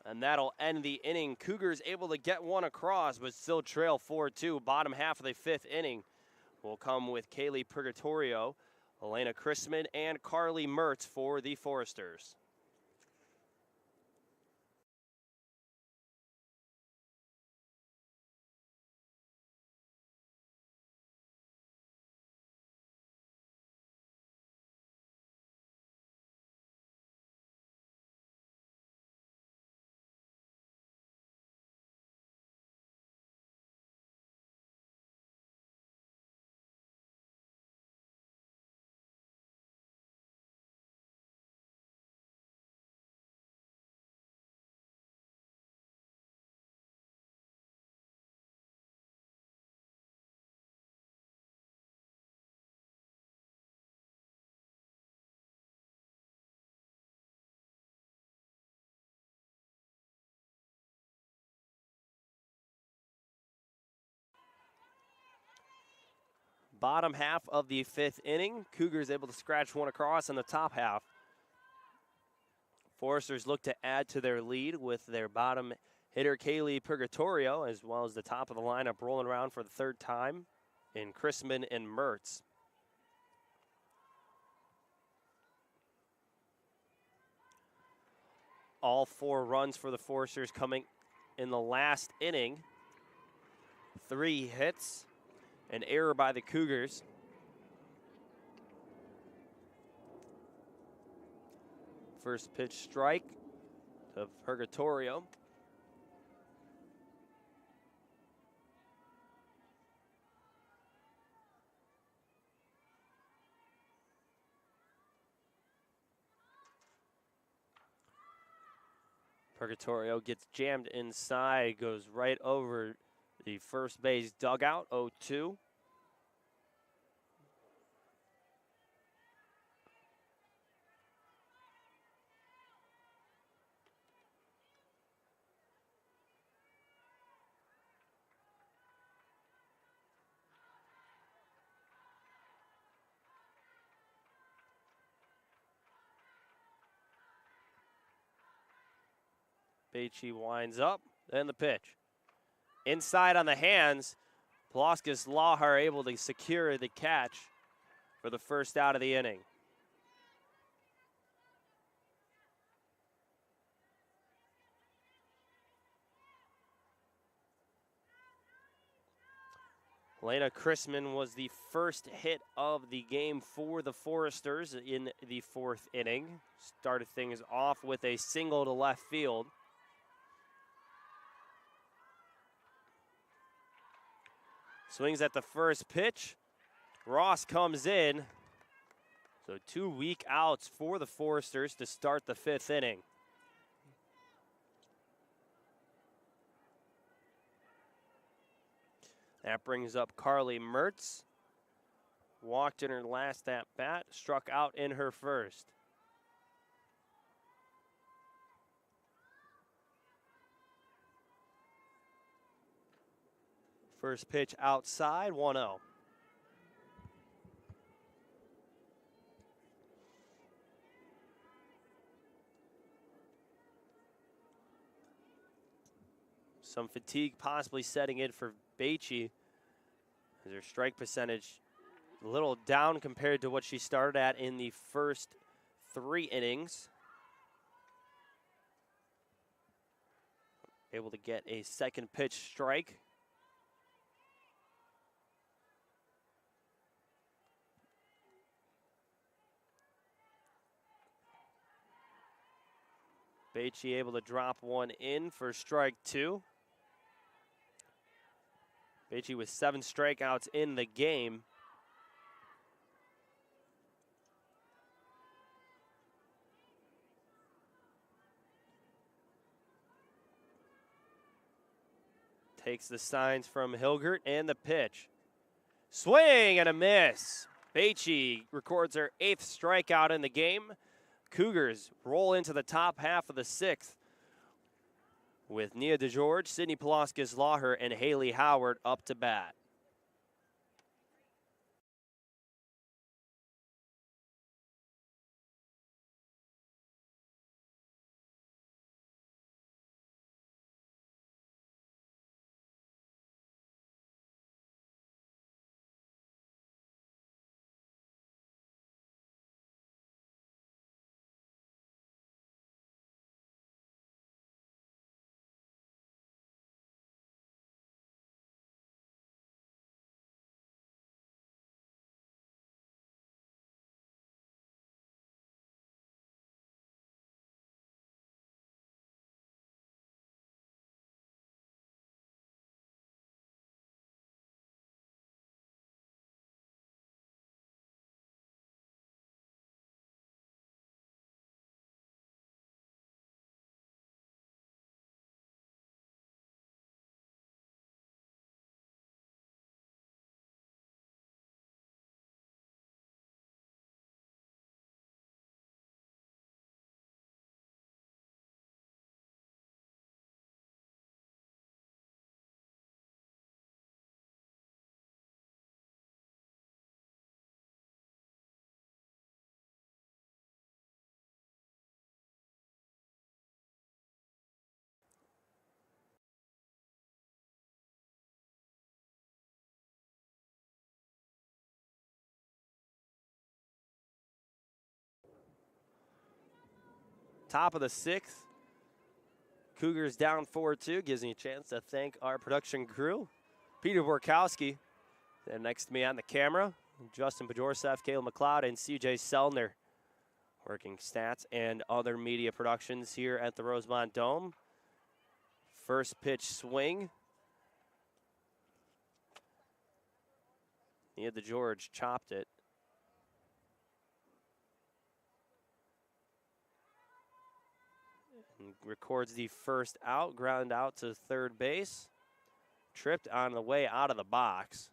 And that'll end the inning. Cougars able to get one across, but still trail 4-2. Bottom half of the 5th inning will come with Kaylee Purgatorio, Elena Chrisman, and Carly Mertz for the Foresters. Bottom half of the 5th inning. Cougars able to scratch one across in the top half. Foresters look to add to their lead with their bottom hitter, Kaylee Purgatorio, as well as the top of the lineup rolling around for the 3rd time in Chrisman and Mertz. All 4 runs for the Foresters coming in the last inning. 3 hits. An error by the Cougars. First pitch strike to Purgatorio. Purgatorio gets jammed inside, goes right over the first base dugout, 0-2. Beachy winds up, and the pitch. Inside on the hands, Palauskas Lahar able to secure the catch for the first out of the inning. Elena Chrisman was the first hit of the game for the Foresters in the 4th inning. Started things off with a single to left field. Swings at the first pitch. Ross comes in. So 2 weak outs for the Foresters to start the 5th inning. That brings up Carly Mertz. Walked in her last at bat, struck out in her first. First pitch outside, 1-0. Some fatigue possibly setting in for Baichy, as her strike percentage a little down compared to what she started at in the first 3 innings. Able to get a second pitch strike. Baichy able to drop one in for strike 2. Baichy with 7 strikeouts in the game. Takes the signs from Hilgert and the pitch. Swing and a miss. Baichy records her 8th strikeout in the game. Cougars roll into the top half of the 6th with Nia DeGeorge, Sydney Pulaskis-Lawher, and Haley Howard up to bat. Top of the 6th. Cougars down 4-2. Gives me a chance to thank our production crew. Peter Borkowski. And next to me on the camera, Justin Bajorsev, Caleb McLeod, and CJ Selner. Working stats and other media productions here at the Rosemont Dome. First pitch swing. Nia DeGeorge chopped it. And records the first out, ground out to third base. Tripped on the way out of the box.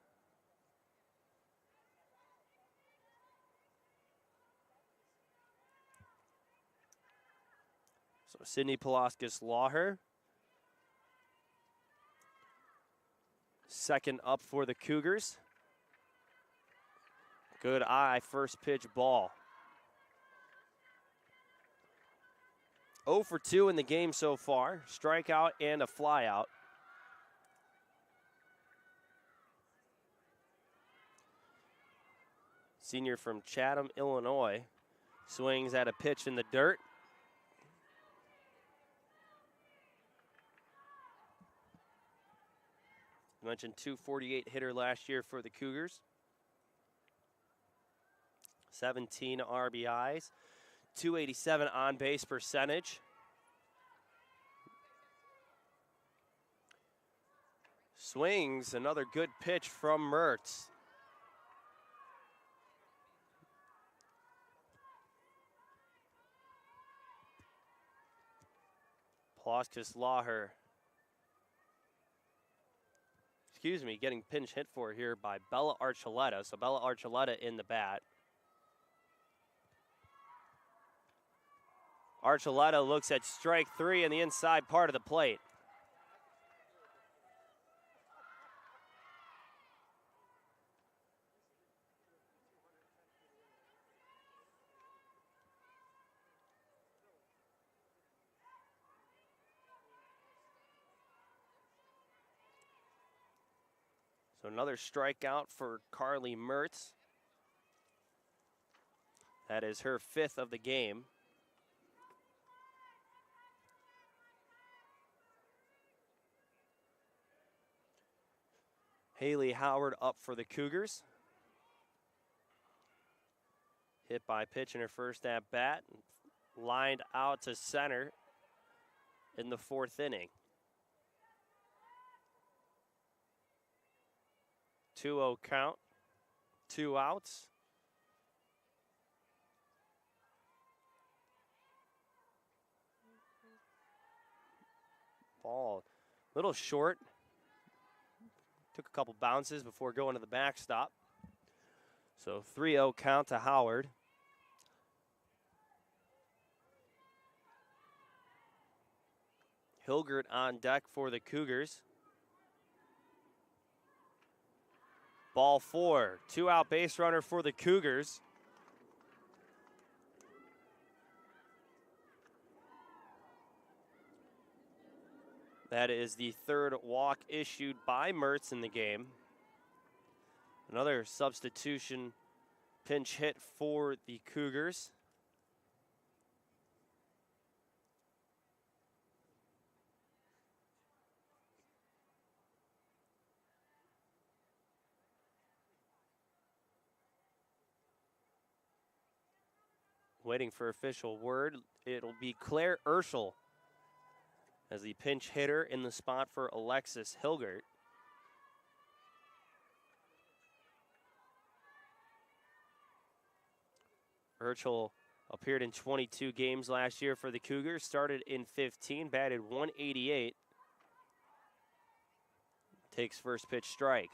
So Sydney Pulaskis-Lawher. Second up for the Cougars. Good eye, first pitch ball. 0 for 2 in the game so far. Strikeout and a flyout. Senior from Chatham, Illinois. Swings at a pitch in the dirt. I mentioned 248 hitter last year for the Cougars. 17 RBIs, 287 on base percentage. Swings, another good pitch from Mertz. Ploskis Laher. Getting pinch hit for here by Bella Archuleta. So Bella Archuleta in the bat. Archuleta looks at strike 3 in the inside part of the plate. So another strikeout for Carly Mertz. That is her 5th of the game. Haley Howard up for the Cougars. Hit by pitch in her first at bat. Lined out to center in the 4th inning. 2-0 count, 2 outs. Ball a little short. Took a couple bounces before going to the backstop. So 3-0 count to Howard. Hilgert on deck for the Cougars. Ball 4, 2-out base runner for the Cougars. That is the 3rd walk issued by Mertz in the game. Another substitution pinch hit for the Cougars. Waiting for official word. It'll be Claire Urschel as the pinch hitter in the spot for Alexis Hilgert. Urschel appeared in 22 games last year for the Cougars, started in 15, batted .188. Takes first pitch strike.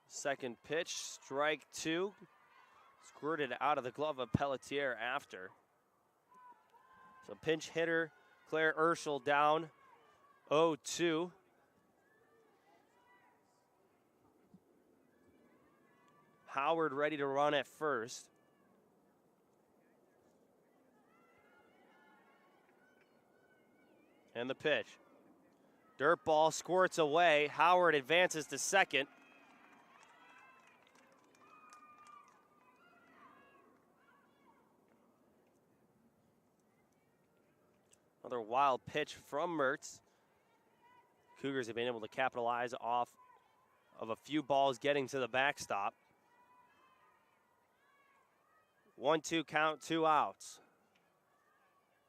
Second pitch, strike 2. Squirted out of the glove of Pelletier after. So pinch hitter Claire Urschel down 0-2. Howard ready to run at first. And the pitch. Dirt ball squirts away. Howard advances to second. Another wild pitch from Mertz. Cougars have been able to capitalize off of a few balls getting to the backstop. 1-2 count, 2 outs.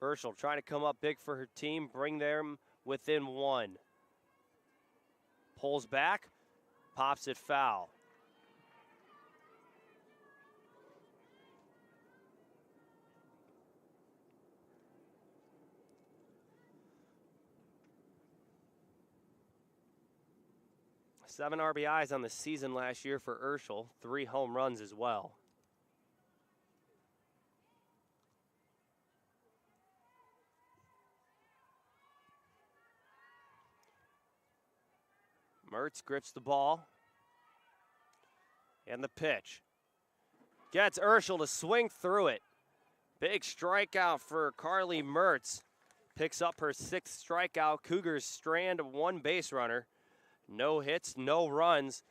Urschel trying to come up big for her team, bring them within 1. Pulls back, pops it foul. Seven RBIs on the season last year for Urschel, 3 home runs as well. Mertz grips the ball. And the pitch. Gets Urschel to swing through it. Big strikeout for Carly Mertz. picks up her 6th strikeout. Cougars strand 1 base runner. No hits, no runs.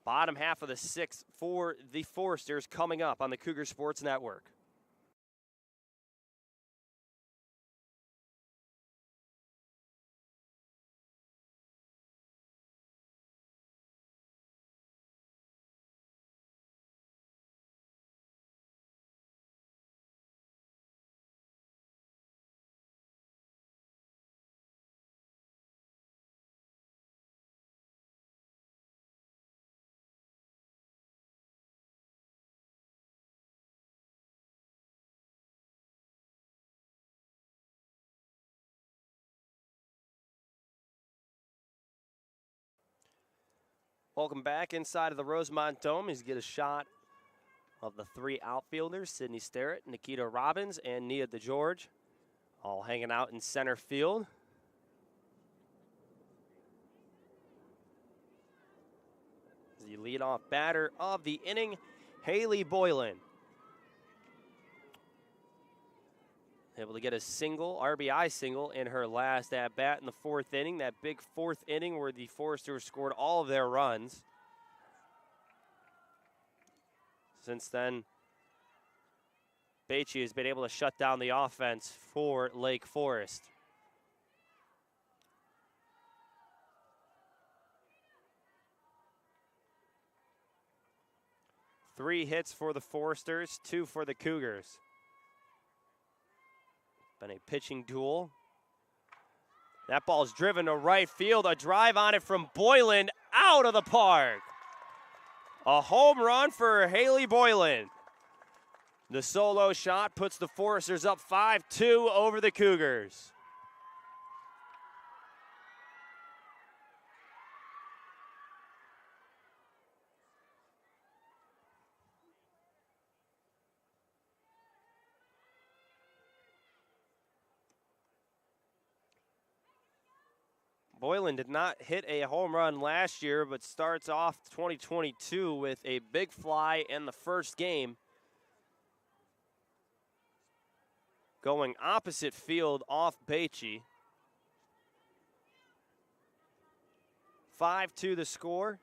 Bottom half of the 6th for the Foresters coming up on the Cougar Sports Network. Welcome back inside of the Rosemont Dome as you get a shot of the 3 outfielders, Sydney Sterrett, Nikita Robbins, and Nia DeGeorge, all hanging out in center field. The leadoff batter of the inning, Haley Boylan. Able to get a single, RBI single, in her last at-bat in the 4th inning. That big 4th inning where the Foresters scored all of their runs. Since then, Beachy has been able to shut down the offense for Lake Forest. Three hits for the Foresters, 2 for the Cougars. Been a pitching duel. That ball's driven to right field. A drive on it from Boylan, out of the park. A home run for Haley Boylan. The solo shot puts the Foresters up 5-2 over the Cougars. Boylan did not hit a home run last year, but starts off 2022 with a big fly in the first game. Going opposite field off Beachy. 5-2 the score.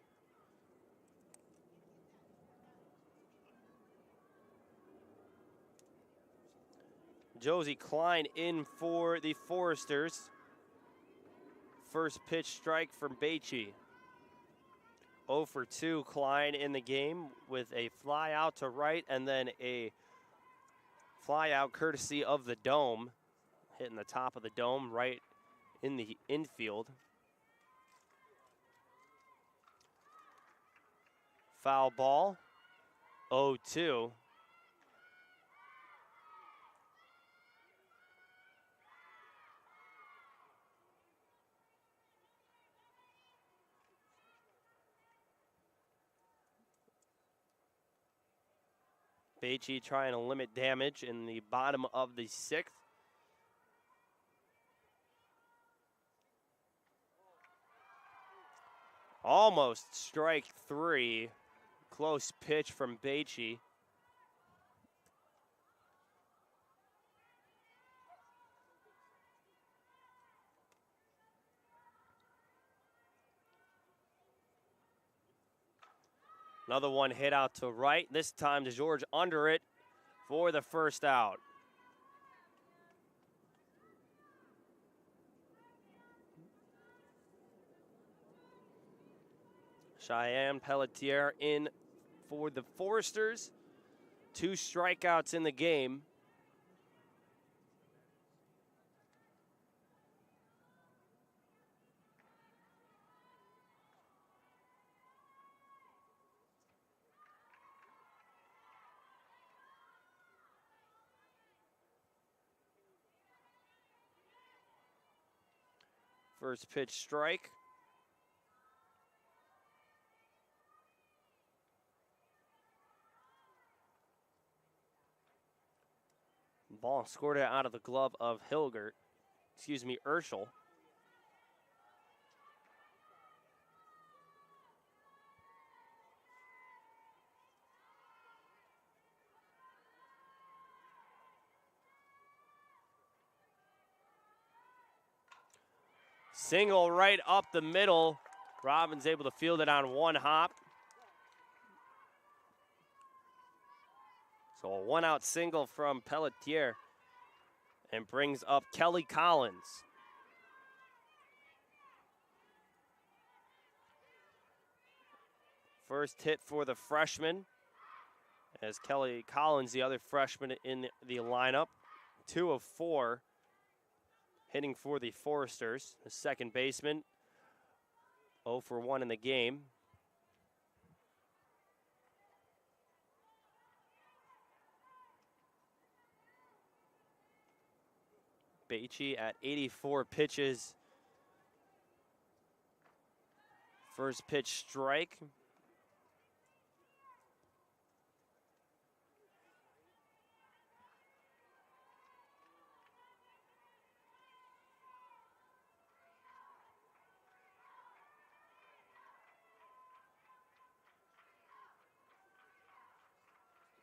Josie Klein in for the Foresters. First pitch strike from Beachy. 0 for 2 Klein in the game with a fly out to right and then a fly out courtesy of the dome, hitting the top of the dome right in the infield. Foul ball, 0-2. Beachy trying to limit damage in the bottom of the 6th. Almost strike 3. Close pitch from Beachy. Another one hit out to right. This time DeGeorge under it for the first out. Cheyenne Pelletier in for the Foresters. 2 strikeouts in the game. First pitch strike. Ball scored it out of the glove of Urschel. Single right up the middle. Robbins able to field it on one hop. So a one-out single from Pelletier and brings up Kelly Collins. First hit for the freshman as Kelly Collins, the other freshman in the lineup, 2 of 4 hitting for the Foresters. The second baseman, 0 for 1 in the game. Beachy at 84 pitches. First pitch strike.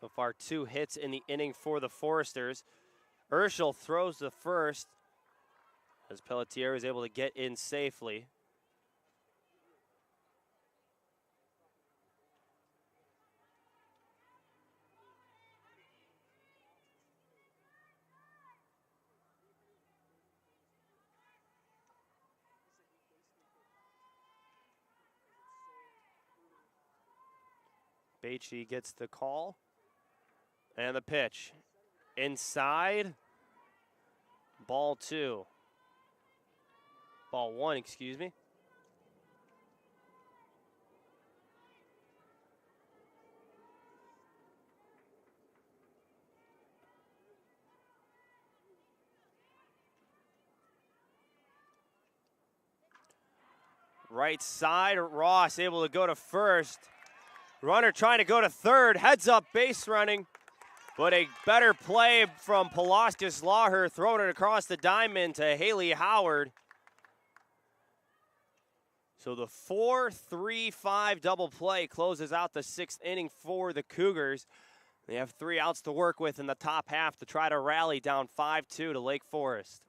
So far, 2 hits in the inning for the Foresters. Urschel throws the first as Pelletier is able to get in safely. Beachy gets the call. And the pitch. Inside. Ball 2. Ball 1, excuse me. Right side, Ross able to go to first. Runner trying to go to third, heads up base running. But a better play from Pulaskis Lawher, throwing it across the diamond to Haley Howard. So the 4-3-5 double play closes out the 6th inning for the Cougars. They have 3 outs to work with in the top half to try to rally down 5-2 to Lake Forest.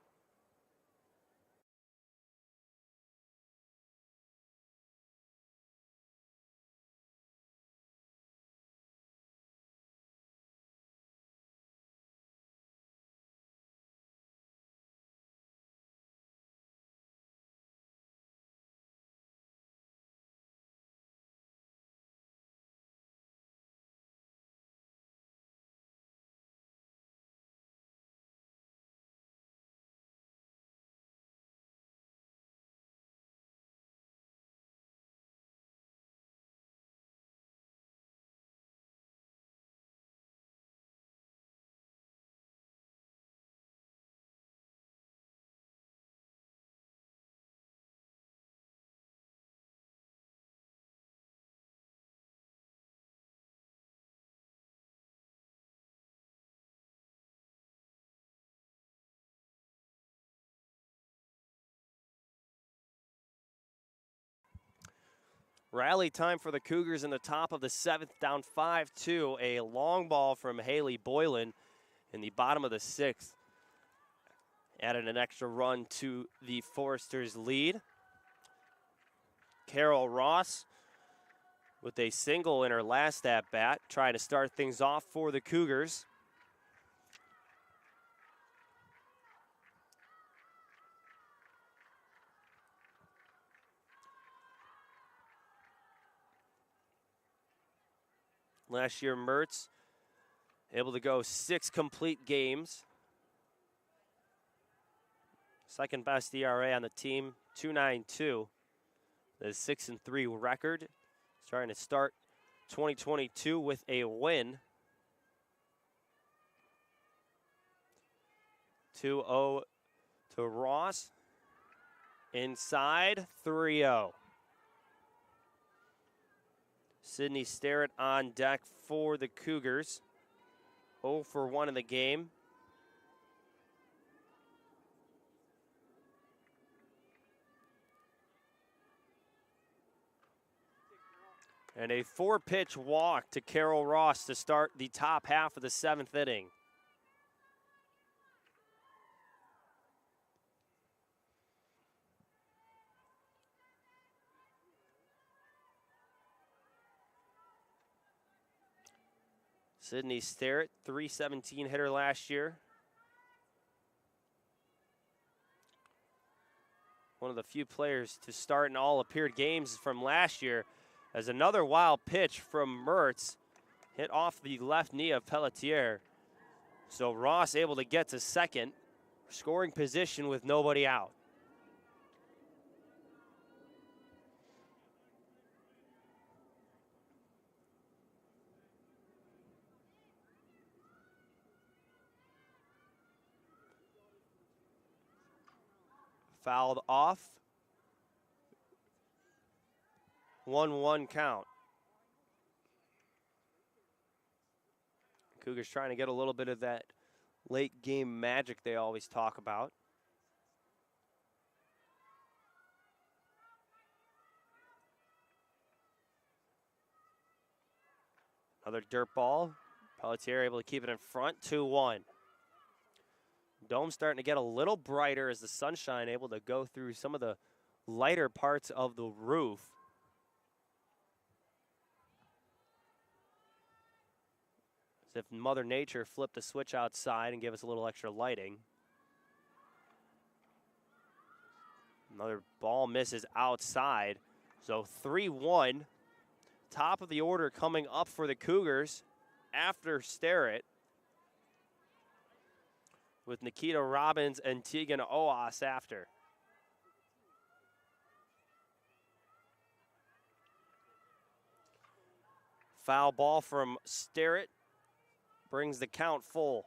Rally time for the Cougars in the top of the 7th, down 5-2. A long ball from Haley Boylan in the bottom of the 6th. Added an extra run to the Foresters' lead. Carol Ross with a single in her last at-bat, trying to start things off for the Cougars. Last year, Mertz able to go 6 complete games. Second best ERA on the team, 2.92. The 6-3 record. Starting to start 2022 with a win. 2-0 to Ross. Inside, 3-0. Sydney Starrett on deck for the Cougars. 0 for 1 in the game. And a 4-pitch walk to Carol Ross to start the top half of the 7th inning. Sydney Sterrett, .317 hitter last year. One of the few players to start in all appeared games from last year, as another wild pitch from Mertz hit off the left knee of Pelletier. So Ross able to get to second, scoring position with nobody out. Fouled off. 1-1 count. Cougars trying to get a little bit of that late game magic they always talk about. Another dirt ball. Pelletier able to keep it in front, 2-1. Dome starting to get a little brighter as the sunshine able to go through some of the lighter parts of the roof. As if Mother Nature flipped the switch outside and gave us a little extra lighting. Another ball misses outside. So 3-1. Top of the order coming up for the Cougars after Sterrett, with Nikita Robbins and Tegan Oas after. Foul ball from Sterrett brings the count full.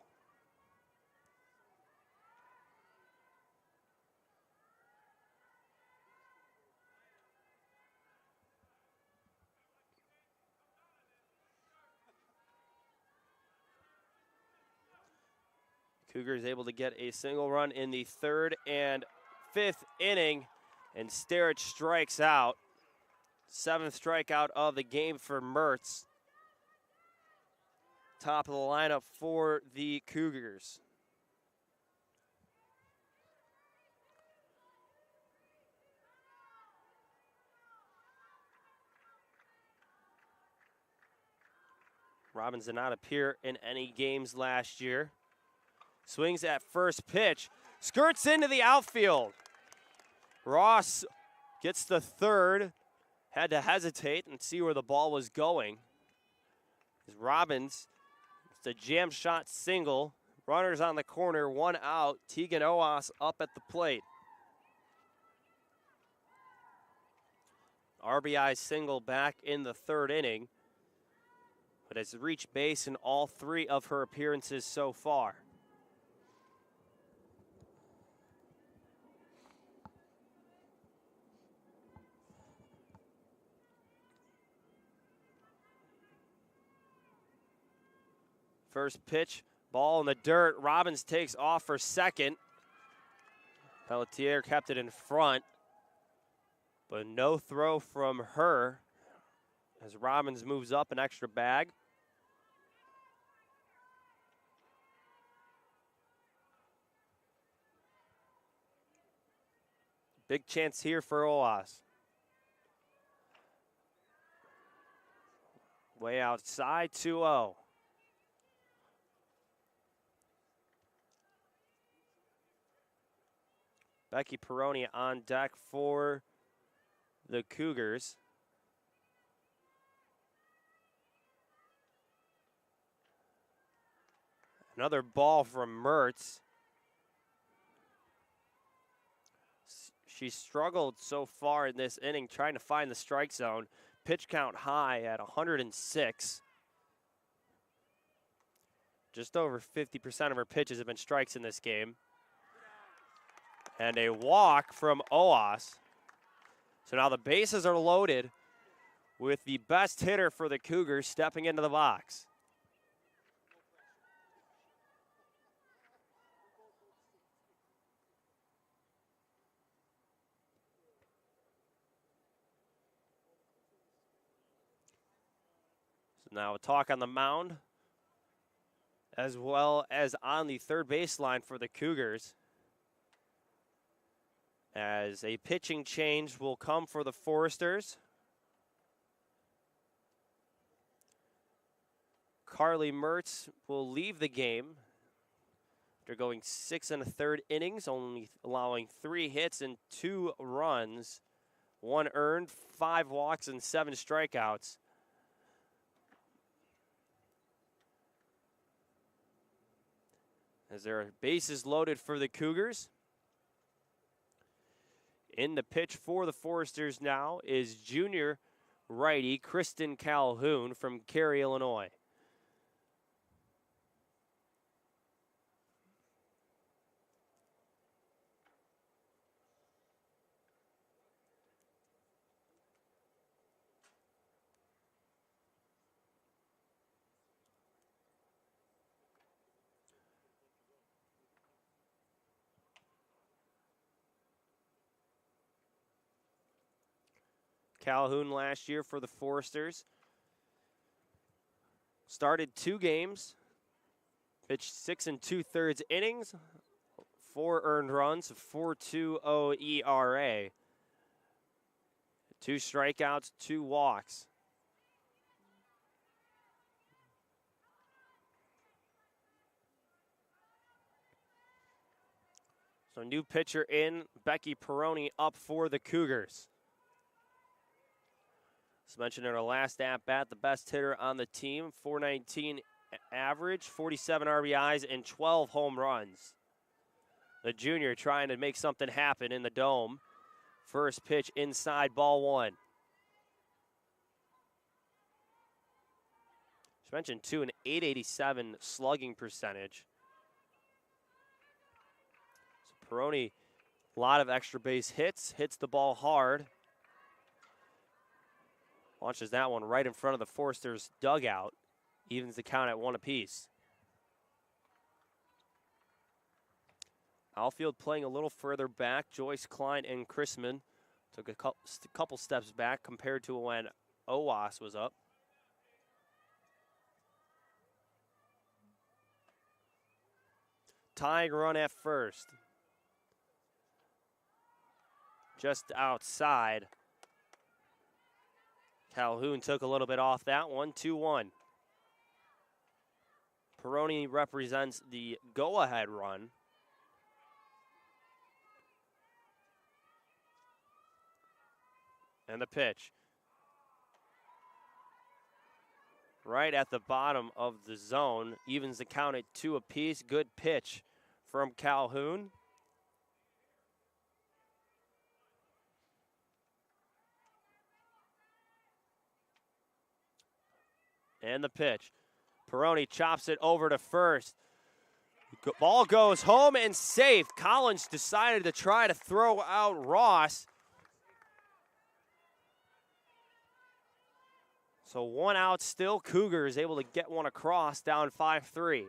Cougars able to get a single run in the third and fifth inning, and Sterrett strikes out. Seventh strikeout of the game for Mertz. Top of the lineup for the Cougars. Robbins did not appear in any games last year. Swings at first pitch, skirts into the outfield. Ross gets the third, had to hesitate and see where the ball was going. As Robbins, it's a jam shot single. Runners on the corner, one out. Tegan Oas up at the plate. RBI single back in the third inning, but has reached base in all three of her appearances so far. First pitch, ball in the dirt. Robbins takes off for second. Pelletier kept it in front, but no throw from her as Robbins moves up an extra bag. Big chance here for Oas. Way outside, 2-0. Becky Peroni on deck for the Cougars. Another ball from Mertz. She struggled so far in this inning trying to find the strike zone. Pitch count high at 106. Just over 50% of her pitches have been strikes in this game. And a walk from Oas. So now the bases are loaded with the best hitter for the Cougars stepping into the box. So now a talk on the mound, as well as on the third baseline for the Cougars, as a pitching change will come for the Foresters. Carly Mertz will leave the game after going 6 1/3 innings, only allowing 3 hits and 2 runs, 1 earned, 5 walks, and 7 strikeouts. As there are bases loaded for the Cougars. In the pitch for the Foresters now is junior righty Kristen Calhoun from Cary, Illinois. Calhoun last year for the Foresters started 2 games, pitched 6 2/3 innings, 4 earned runs, 4.20 ERA, 2 strikeouts, 2 walks. So new pitcher in, Becky Peroni up for the Cougars. As mentioned in our last at-bat, the best hitter on the team, .419 average, 47 RBIs, and 12 home runs. The junior trying to make something happen in the Dome. First pitch inside, ball 1. As mentioned, too, an .887 slugging percentage. So Peroni, a lot of extra base hits, hits the ball hard. Launches that one right in front of the Foresters' dugout. Evens the count at 1 apiece. Outfield playing a little further back. Joyce, Klein, and Chrisman took a couple steps back compared to when OWAS was up. Tying run at first. Just outside. Calhoun took a little bit off that one, 2-1. Peroni represents the go-ahead run. And the pitch. Right at the bottom of the zone, evens the count at 2 apiece. Good pitch from Calhoun. And the pitch. Peroni chops it over to first. Ball goes home and safe. Collins decided to try to throw out Ross. So 1 out still. Cougars able to get one across, down 5-3.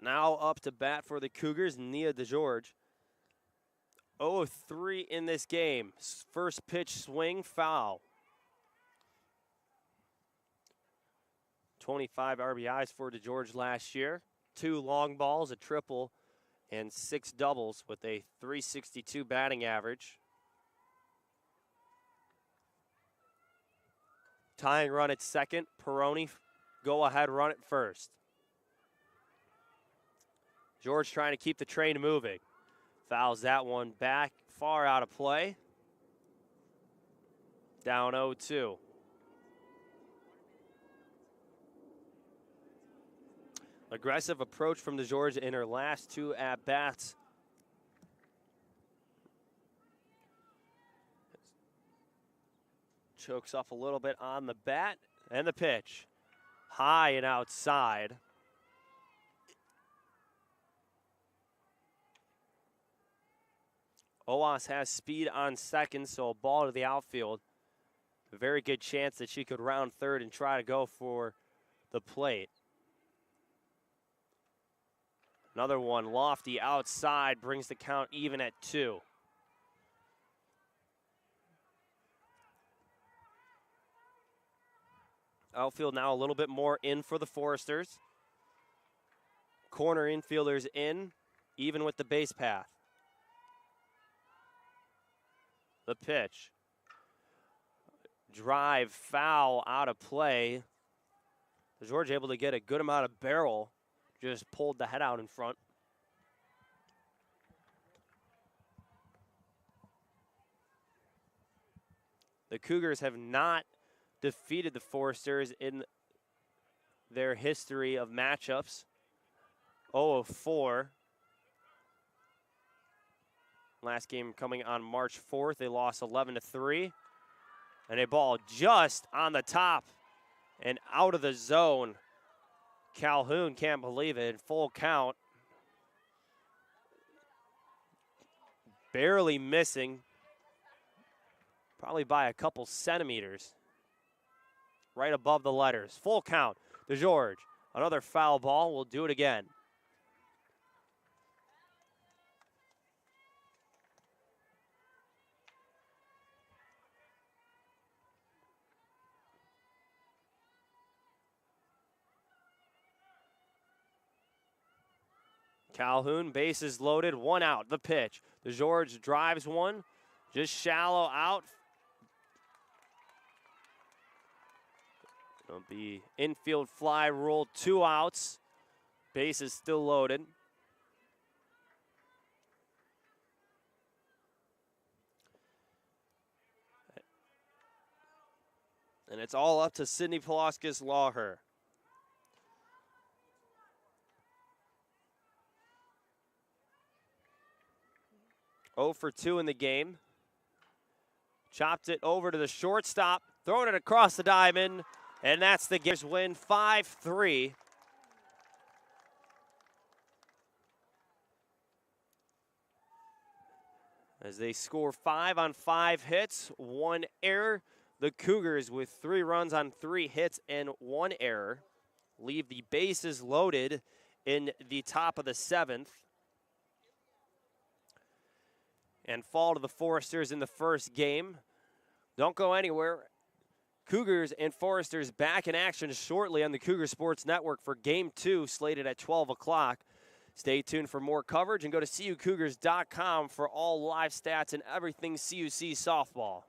Now up to bat for the Cougars, Nia DeGeorge. 0-3 in this game. First pitch swing, foul. 25 RBIs for DeGeorge last year. 2 long balls, a triple, and 6 doubles with a .362 batting average. Tying run at second. Peroni, go ahead run at first. George trying to keep the train moving. Fouls that one back, far out of play. Down 0-2. Aggressive approach from DeGeorge in her last 2 at-bats. Chokes up a little bit on the bat, and the pitch. High and outside. OWAS has speed on second, so a ball to the outfield. A very good chance that she could round third and try to go for the plate. Another one, lofty outside, brings the count even at 2. Outfield now a little bit more in for the Foresters. corner infielders in, even with the base path. The pitch. Drive, foul, out of play. George able to get a good amount of barrel. Just pulled the head out in front. The Cougars have not defeated the Foresters in their history of matchups. 0-4. Last game coming on March 4th. They lost 11-3. And a ball just on the top and out of the zone. Calhoun can't believe it. Full count. Barely missing. Probably by a couple centimeters. Right above the letters. Full count. DeGeorge. Another foul ball. We'll do it again. Calhoun, bases loaded, 1 out. The pitch. DeGeorge drives one. Just shallow out. It'll be infield fly rule, 2 outs. Bases still loaded. And it's all up to Sidney Palauskas-Lawher. Oh for 2 in the game. Chopped it over to the shortstop, throwing it across the diamond, and that's the game's win, 5-3. As they score 5 on 5 hits, 1 error. The Cougars, with 3 runs on 3 hits and 1 error, leave the bases loaded in the top of the 7th. And fall to the Foresters in the first game. Don't go anywhere. Cougars and Foresters back in action shortly on the Cougar Sports Network for Game 2, slated at 12 o'clock. Stay tuned for more coverage and go to CUCougars.com for all live stats and everything CUC softball.